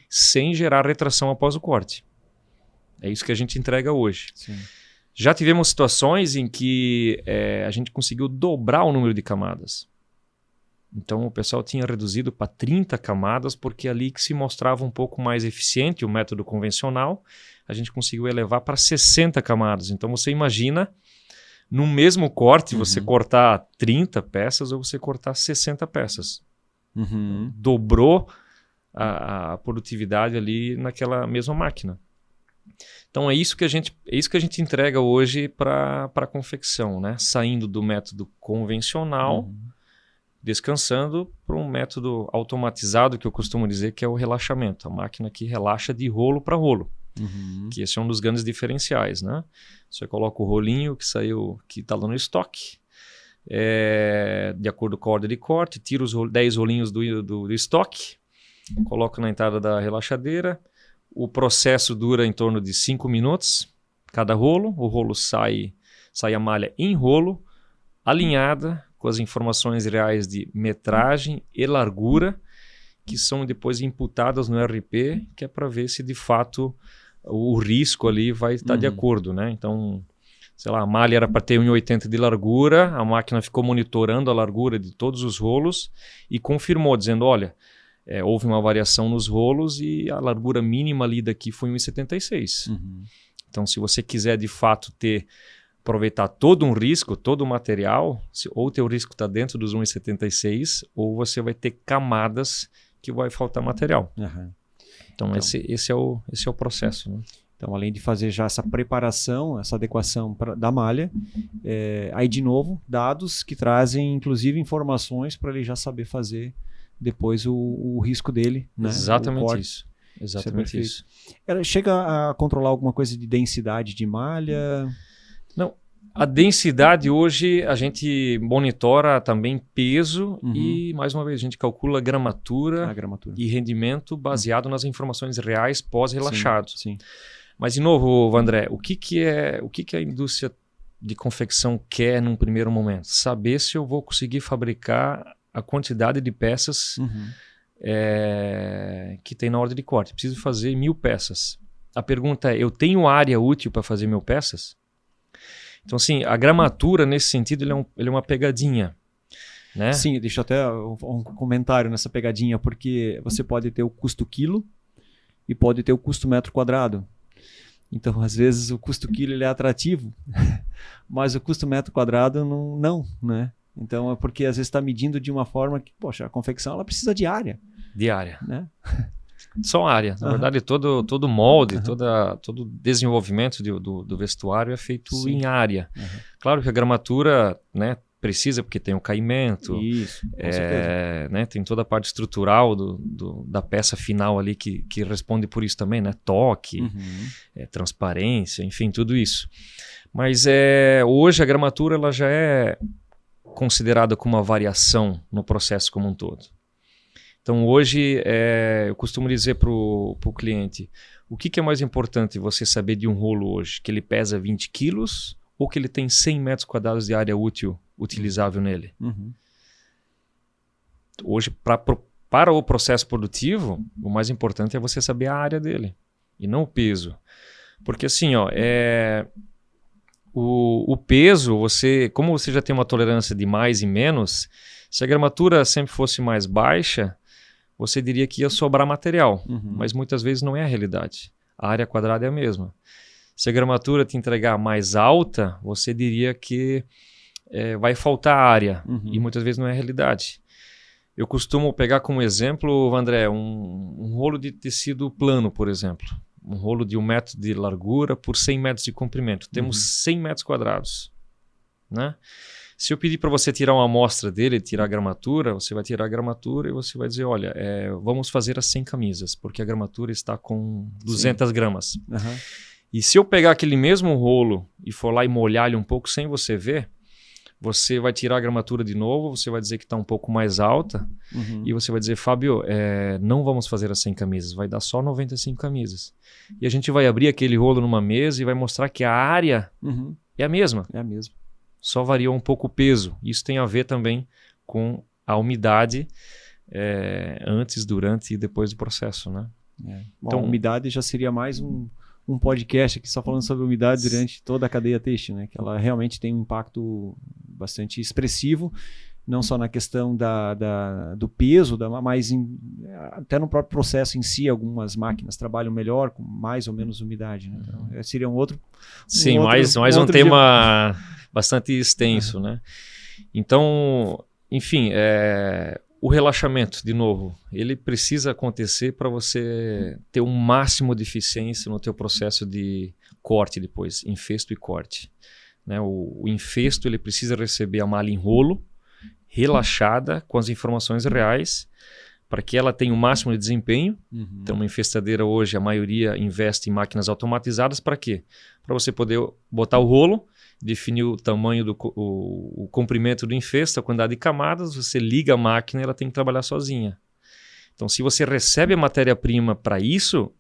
sem gerar retração após o corte. É isso que a gente entrega hoje. Sim. Já tivemos situações em que a gente conseguiu dobrar o número de camadas. Então o pessoal tinha reduzido para 30 camadas, porque ali que se mostrava um pouco mais eficiente o método convencional, a gente conseguiu elevar para 60 camadas. Então você imagina, no mesmo corte, você cortar 30 peças ou você cortar 60 peças. Dobrou a produtividade ali naquela mesma máquina. Então é isso que a gente entrega hoje para a confecção, né? Saindo do método convencional, descansando para um método automatizado, que eu costumo dizer que é o relaxamento. A máquina que relaxa de rolo para rolo. Que esse é um dos grandes diferenciais, né? Você coloca o rolinho que está lá no estoque, de acordo com a ordem de corte, tira os 10 rolinhos do estoque, coloca na entrada da relaxadeira. O processo dura em torno de 5 minutos cada rolo. O rolo sai a malha em rolo, alinhada com as informações reais de metragem e largura, que são depois imputadas no RP, que é para ver se de fato o risco ali vai estar de acordo, né? Então, sei lá, a malha era para ter 1,80 de largura, a máquina ficou monitorando a largura de todos os rolos e confirmou, dizendo, olha, houve uma variação nos rolos e a largura mínima ali daqui foi 1,76. Então, se você quiser de fato aproveitar todo um risco, todo o material, ou o teu risco está dentro dos 1,76, ou você vai ter camadas que vai faltar material. Então, esse é o processo, né? Então, além de fazer já essa preparação, essa adequação da malha, aí de novo, dados que trazem inclusive informações para ele já saber fazer depois o risco dele, né? Exatamente isso. Exatamente isso. Ela chega a controlar alguma coisa de densidade de malha? Não. A densidade hoje a gente monitora também peso e, mais uma vez, a gente calcula gramatura e rendimento baseado nas informações reais pós-relaxado. Sim. Mas, de novo, Vandré, o que a indústria de confecção quer num primeiro momento? Saber se eu vou conseguir fabricar a quantidade de peças que tem na ordem de corte. Preciso fazer 1000 peças. A pergunta é, eu tenho área útil para fazer 1000 peças? Então, assim, a gramatura, nesse sentido, ele é uma pegadinha. Né? Sim, deixa até um comentário nessa pegadinha, porque você pode ter o custo quilo e pode ter o custo metro quadrado. Então, às vezes, o custo quilo ele é atrativo, mas o custo metro quadrado não, né? Então, é porque às vezes está medindo de uma forma que, poxa, a confecção ela precisa de área. De área. Né? Só área. Na verdade, todo molde, todo desenvolvimento do vestuário é feito em área. Claro que a gramatura, né, precisa, porque tem o caimento. Isso, com certeza. Né, tem toda a parte estrutural da peça final ali que responde por isso também, né? Toque, transparência, enfim, tudo isso. Mas hoje a gramatura ela já é considerada como uma variação no processo como um todo. Então hoje eu costumo dizer para o cliente, o que é mais importante você saber de um rolo hoje? Que ele pesa 20 quilos ou que ele tem 100 metros quadrados de área útil utilizável nele? Hoje, para o processo produtivo, o mais importante é você saber a área dele e não o peso. Porque assim, o peso, como você já tem uma tolerância de mais e menos, se a gramatura sempre fosse mais baixa, você diria que ia sobrar material, mas muitas vezes não é a realidade. A área quadrada é a mesma. Se a gramatura te entregar mais alta, você diria que vai faltar área, e muitas vezes não é a realidade. Eu costumo pegar como exemplo, André, um rolo de tecido plano, por exemplo. Um rolo de 1 metro de largura por 100 metros de comprimento. Temos 100 metros quadrados. Né? Se eu pedir para você tirar uma amostra dele, tirar a gramatura, você vai tirar a gramatura e você vai dizer, olha, vamos fazer as 100 camisas, porque a gramatura está com 200 gramas. E se eu pegar aquele mesmo rolo e for lá e molhar ele um pouco sem você ver, você vai tirar a gramatura de novo, você vai dizer que está um pouco mais alta e você vai dizer, Fábio, não vamos fazer as 100 camisas, vai dar só 95 camisas. E a gente vai abrir aquele rolo numa mesa e vai mostrar que a área é a mesma. É a mesma. Só variou um pouco o peso. Isso tem a ver também com a umidade antes, durante e depois do processo, né? Bom, então, a umidade já seria mais um podcast aqui só falando sobre umidade durante toda a cadeia têxtil, né? Que ela realmente tem um impacto bastante expressivo, não só na questão do peso, mas até no próprio processo em si. Algumas máquinas trabalham melhor com mais ou menos umidade, né? Então, seria um outro... Sim, mais um tema bastante extenso, né? Então, enfim, o relaxamento, de novo, ele precisa acontecer para você ter um máximo de eficiência no teu processo de corte depois, infesto e corte. Né? O infesto ele precisa receber a malha em rolo, relaxada, com as informações reais, para que ela tenha o máximo de desempenho. Então, uma infestadeira hoje, a maioria investe em máquinas automatizadas. Para quê? Para você poder botar o rolo, definir o tamanho, o comprimento do infesto, a quantidade de camadas, você liga a máquina e ela tem que trabalhar sozinha. Então, se você recebe a matéria-prima para isso,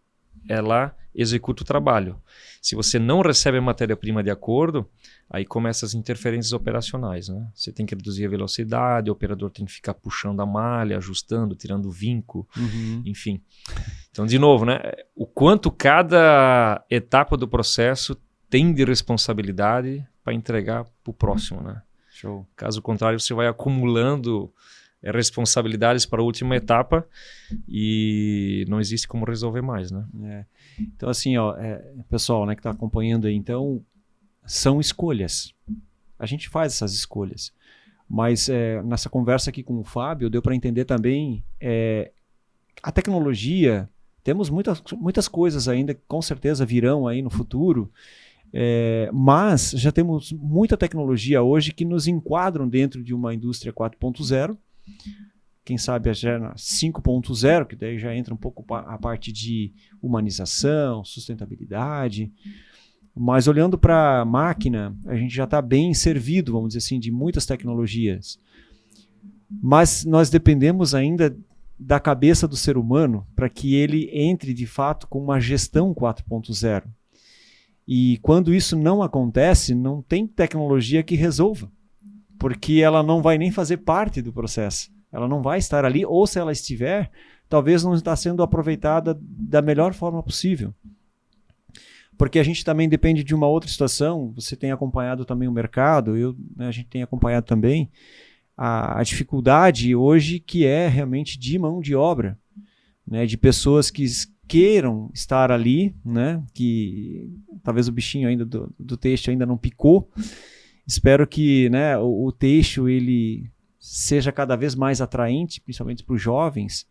ela executa o trabalho. Se você não recebe a matéria-prima de acordo, aí começam as interferências operacionais. Né? Você tem que reduzir a velocidade, o operador tem que ficar puxando a malha, ajustando, tirando o vinco, enfim. Então, de novo, né? O quanto cada etapa do processo tem de responsabilidade para entregar para o próximo, né? Show. Caso contrário, você vai acumulando responsabilidades para a última etapa e não existe como resolver mais, né? Então, assim, pessoal, né, que está acompanhando aí, então, são escolhas. A gente faz essas escolhas. Mas nessa conversa aqui com o Fábio, deu para entender também a tecnologia. Temos muitas coisas ainda que com certeza virão aí no futuro. Mas já temos muita tecnologia hoje que nos enquadram dentro de uma indústria 4.0, quem sabe já na 5.0, que daí já entra um pouco a parte de humanização, sustentabilidade. Mas olhando para a máquina, a gente já está bem servido, vamos dizer assim, de muitas tecnologias. Mas nós dependemos ainda da cabeça do ser humano para que ele entre de fato com uma gestão 4.0. E quando isso não acontece, não tem tecnologia que resolva, porque ela não vai nem fazer parte do processo. Ela não vai estar ali, ou se ela estiver, talvez não está sendo aproveitada da melhor forma possível. Porque a gente também depende de uma outra situação. Você tem acompanhado também o mercado, a gente tem acompanhado também a dificuldade hoje que é realmente de mão de obra, né, de pessoas que queiram estar ali, né, que talvez o bichinho ainda do têxtil ainda não picou. Espero que, né, o têxtil ele seja cada vez mais atraente, principalmente para os jovens,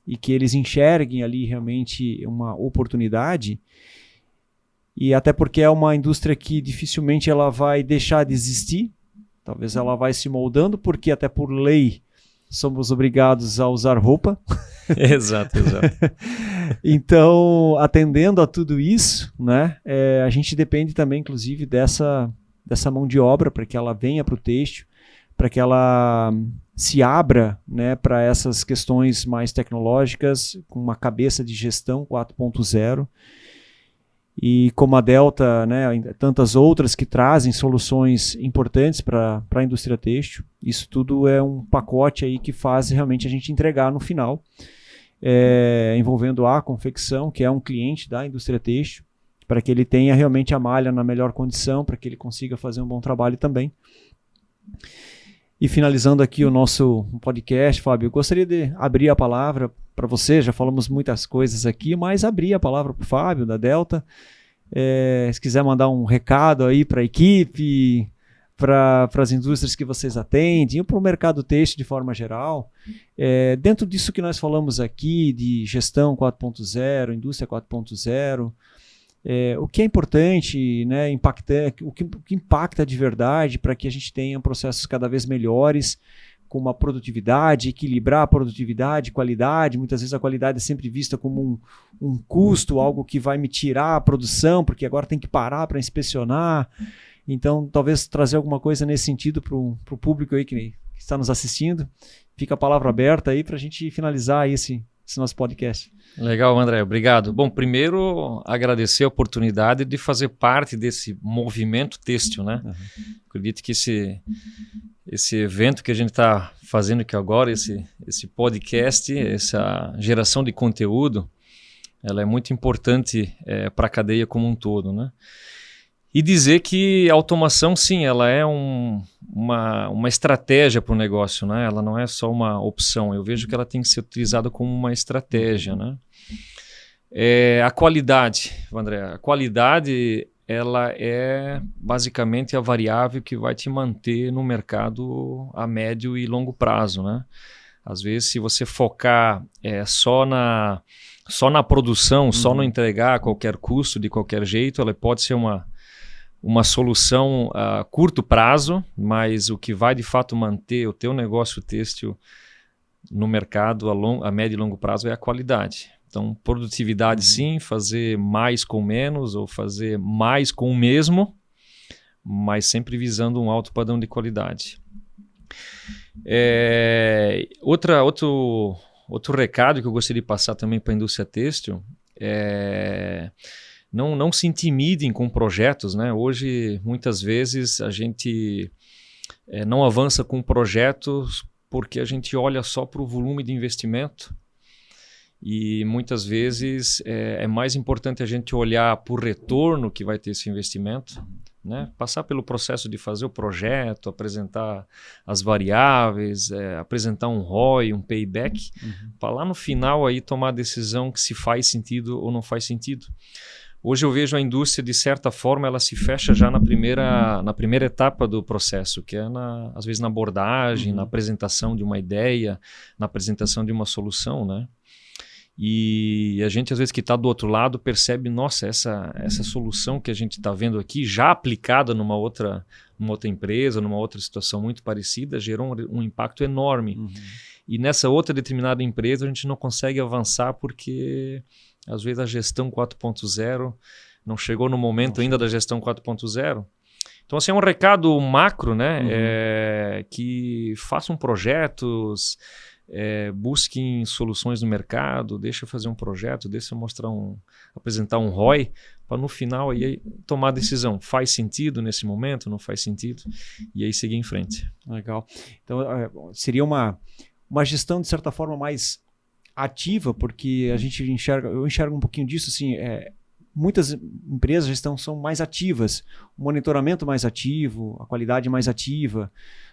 e que eles enxerguem ali realmente uma oportunidade. E até porque é uma indústria que dificilmente ela vai deixar de existir. Talvez ela vai se moldando, porque até por lei somos obrigados a usar roupa. Exato. Então, atendendo a tudo isso, né, a gente depende também, inclusive, dessa mão de obra para que ela venha para o têxtil, para que ela se abra, né, para essas questões mais tecnológicas, com uma cabeça de gestão 4.0. E como a Delta, né, tantas outras que trazem soluções importantes para a indústria têxtil, isso tudo é um pacote aí que faz realmente a gente entregar no final, envolvendo a confecção, que é um cliente da indústria têxtil, para que ele tenha realmente a malha na melhor condição, para que ele consiga fazer um bom trabalho também. E finalizando aqui o nosso podcast, Fábio, eu gostaria de abrir a palavra para você. Já falamos muitas coisas aqui, mas abrir a palavra para o Fábio, da Delta. Se quiser mandar um recado aí para a equipe, para as indústrias que vocês atendem, ou para o mercado têxtil de forma geral. Dentro disso que nós falamos aqui, de gestão 4.0, indústria 4.0, o que é importante, né, o que impacta de verdade para que a gente tenha processos cada vez melhores, com uma produtividade, equilibrar a produtividade, qualidade. Muitas vezes a qualidade é sempre vista como um custo, algo que vai me tirar a produção, porque agora tem que parar para inspecionar. Então, talvez trazer alguma coisa nesse sentido para o público aí que está nos assistindo. Fica a palavra aberta aí para a gente finalizar esse nosso podcast. Legal, André. Obrigado. Bom, primeiro, agradecer a oportunidade de fazer parte desse movimento têxtil, né? Uhum. Acredito que esse evento que a gente está fazendo aqui agora, esse podcast, essa geração de conteúdo, ela é muito importante para a cadeia como um todo, né? E dizer que a automação, sim, ela é uma estratégia para o negócio, né? Ela não é só uma opção. Eu vejo que ela tem que ser utilizada como uma estratégia, né? A qualidade, André, a qualidade ela é basicamente a variável que vai te manter no mercado a médio e longo prazo, né? Às vezes, se você focar só na produção, só no entregar a qualquer custo, de qualquer jeito, ela pode ser uma solução a curto prazo, mas o que vai de fato manter o teu negócio têxtil no mercado a médio e longo prazo é a qualidade. Então, produtividade sim, fazer mais com menos ou fazer mais com o mesmo, mas sempre visando um alto padrão de qualidade. Outro recado que eu gostaria de passar também para a indústria têxtil é não se intimidem com projetos, né? Hoje, muitas vezes, a gente não avança com projetos porque a gente olha só para o volume de investimento e muitas vezes é mais importante a gente olhar para o retorno que vai ter esse investimento, né? Passar pelo processo de fazer o projeto, apresentar as variáveis, apresentar um ROI, um payback, para lá no final aí tomar a decisão que se faz sentido ou não faz sentido. Hoje eu vejo a indústria, de certa forma, ela se fecha já na primeira etapa do processo, que é, às vezes, na abordagem, na apresentação de uma ideia, na apresentação de uma solução, né? E a gente, às vezes, que está do outro lado, percebe, nossa, essa solução que a gente está vendo aqui, já aplicada numa outra empresa, numa outra situação muito parecida, gerou um impacto enorme. E nessa outra determinada empresa, a gente não consegue avançar porque, às vezes, a gestão 4.0 não chegou no momento ainda da gestão 4.0. Então, assim, é um recado macro, né? Que façam projetos, busquem soluções no mercado, deixa eu fazer um projeto, deixa eu apresentar um ROI, para no final aí tomar a decisão. Faz sentido nesse momento, não faz sentido? E aí seguir em frente. Legal. Então, seria uma uma gestão, de certa forma, mais ativa, porque eu enxergo um pouquinho disso, assim, muitas empresas são mais ativas, o monitoramento mais ativo, a qualidade mais ativa,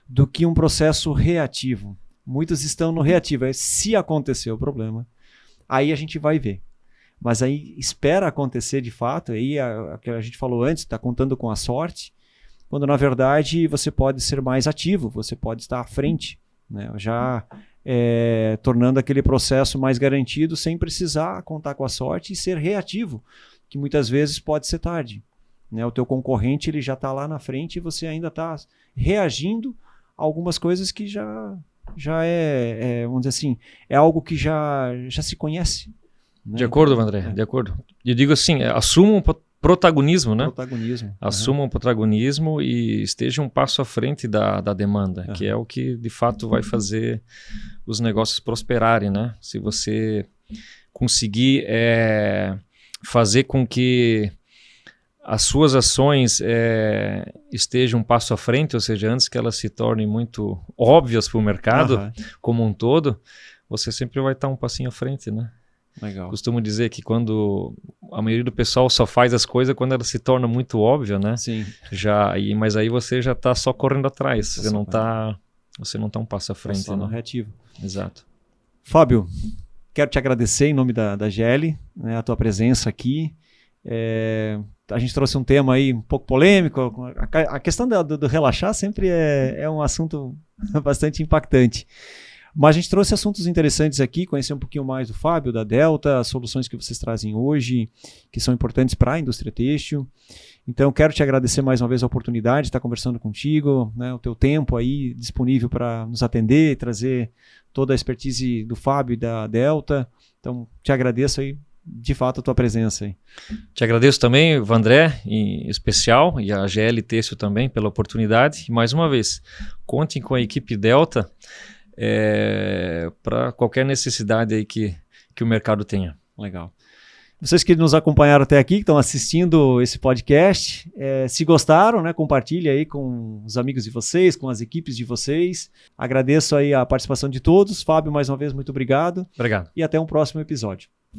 do que um processo reativo. Muitos estão no reativo. Se acontecer o problema, aí a gente vai ver. Mas aí espera acontecer de fato, aí a que a gente falou antes, está contando com a sorte, quando na verdade você pode ser mais ativo, você pode estar à frente, né? Já tornando aquele processo mais garantido sem precisar contar com a sorte e ser reativo, que muitas vezes pode ser tarde, né? O teu concorrente ele já está lá na frente e você ainda está reagindo a algumas coisas que já vamos dizer assim, é algo que já se conhece. Né? De acordo, André, de acordo. Eu digo assim, assumam protagonismo, né? Assumam o protagonismo e estejam um passo à frente da demanda, que é o que de fato vai fazer os negócios prosperarem, né? Se você conseguir fazer com que as suas ações estejam um passo à frente, ou seja, antes que elas se tornem muito óbvias para o mercado como um todo, você sempre vai estar um passinho à frente, né? Legal. Costumo dizer que quando a maioria do pessoal só faz as coisas quando elas se tornam muito óbvias, né? Sim. Mas aí você já está só correndo atrás, você não está um passo à frente. Só no reativo. Exato. Fábio, quero te agradecer em nome da GL, né, a tua presença aqui. A gente trouxe um tema aí um pouco polêmico. A questão do relaxar sempre é um assunto bastante impactante. Mas a gente trouxe assuntos interessantes aqui, conhecer um pouquinho mais do Fábio, da Delta, as soluções que vocês trazem hoje, que são importantes para a indústria têxtil. Então, quero te agradecer mais uma vez a oportunidade de estar conversando contigo, né, o teu tempo aí disponível para nos atender e trazer toda a expertise do Fábio e da Delta. Então, te agradeço aí, de fato, a tua presença aí. Te agradeço também, Vandré, em especial, e a GL Têxtil também pela oportunidade. E mais uma vez, contem com a equipe Delta para qualquer necessidade aí que o mercado tenha. Legal. Vocês que nos acompanharam até aqui, que estão assistindo esse podcast, se gostaram, né, compartilhe aí com os amigos de vocês, com as equipes de vocês. Agradeço aí a participação de todos. Fábio, mais uma vez, muito obrigado. Obrigado. E até um próximo episódio.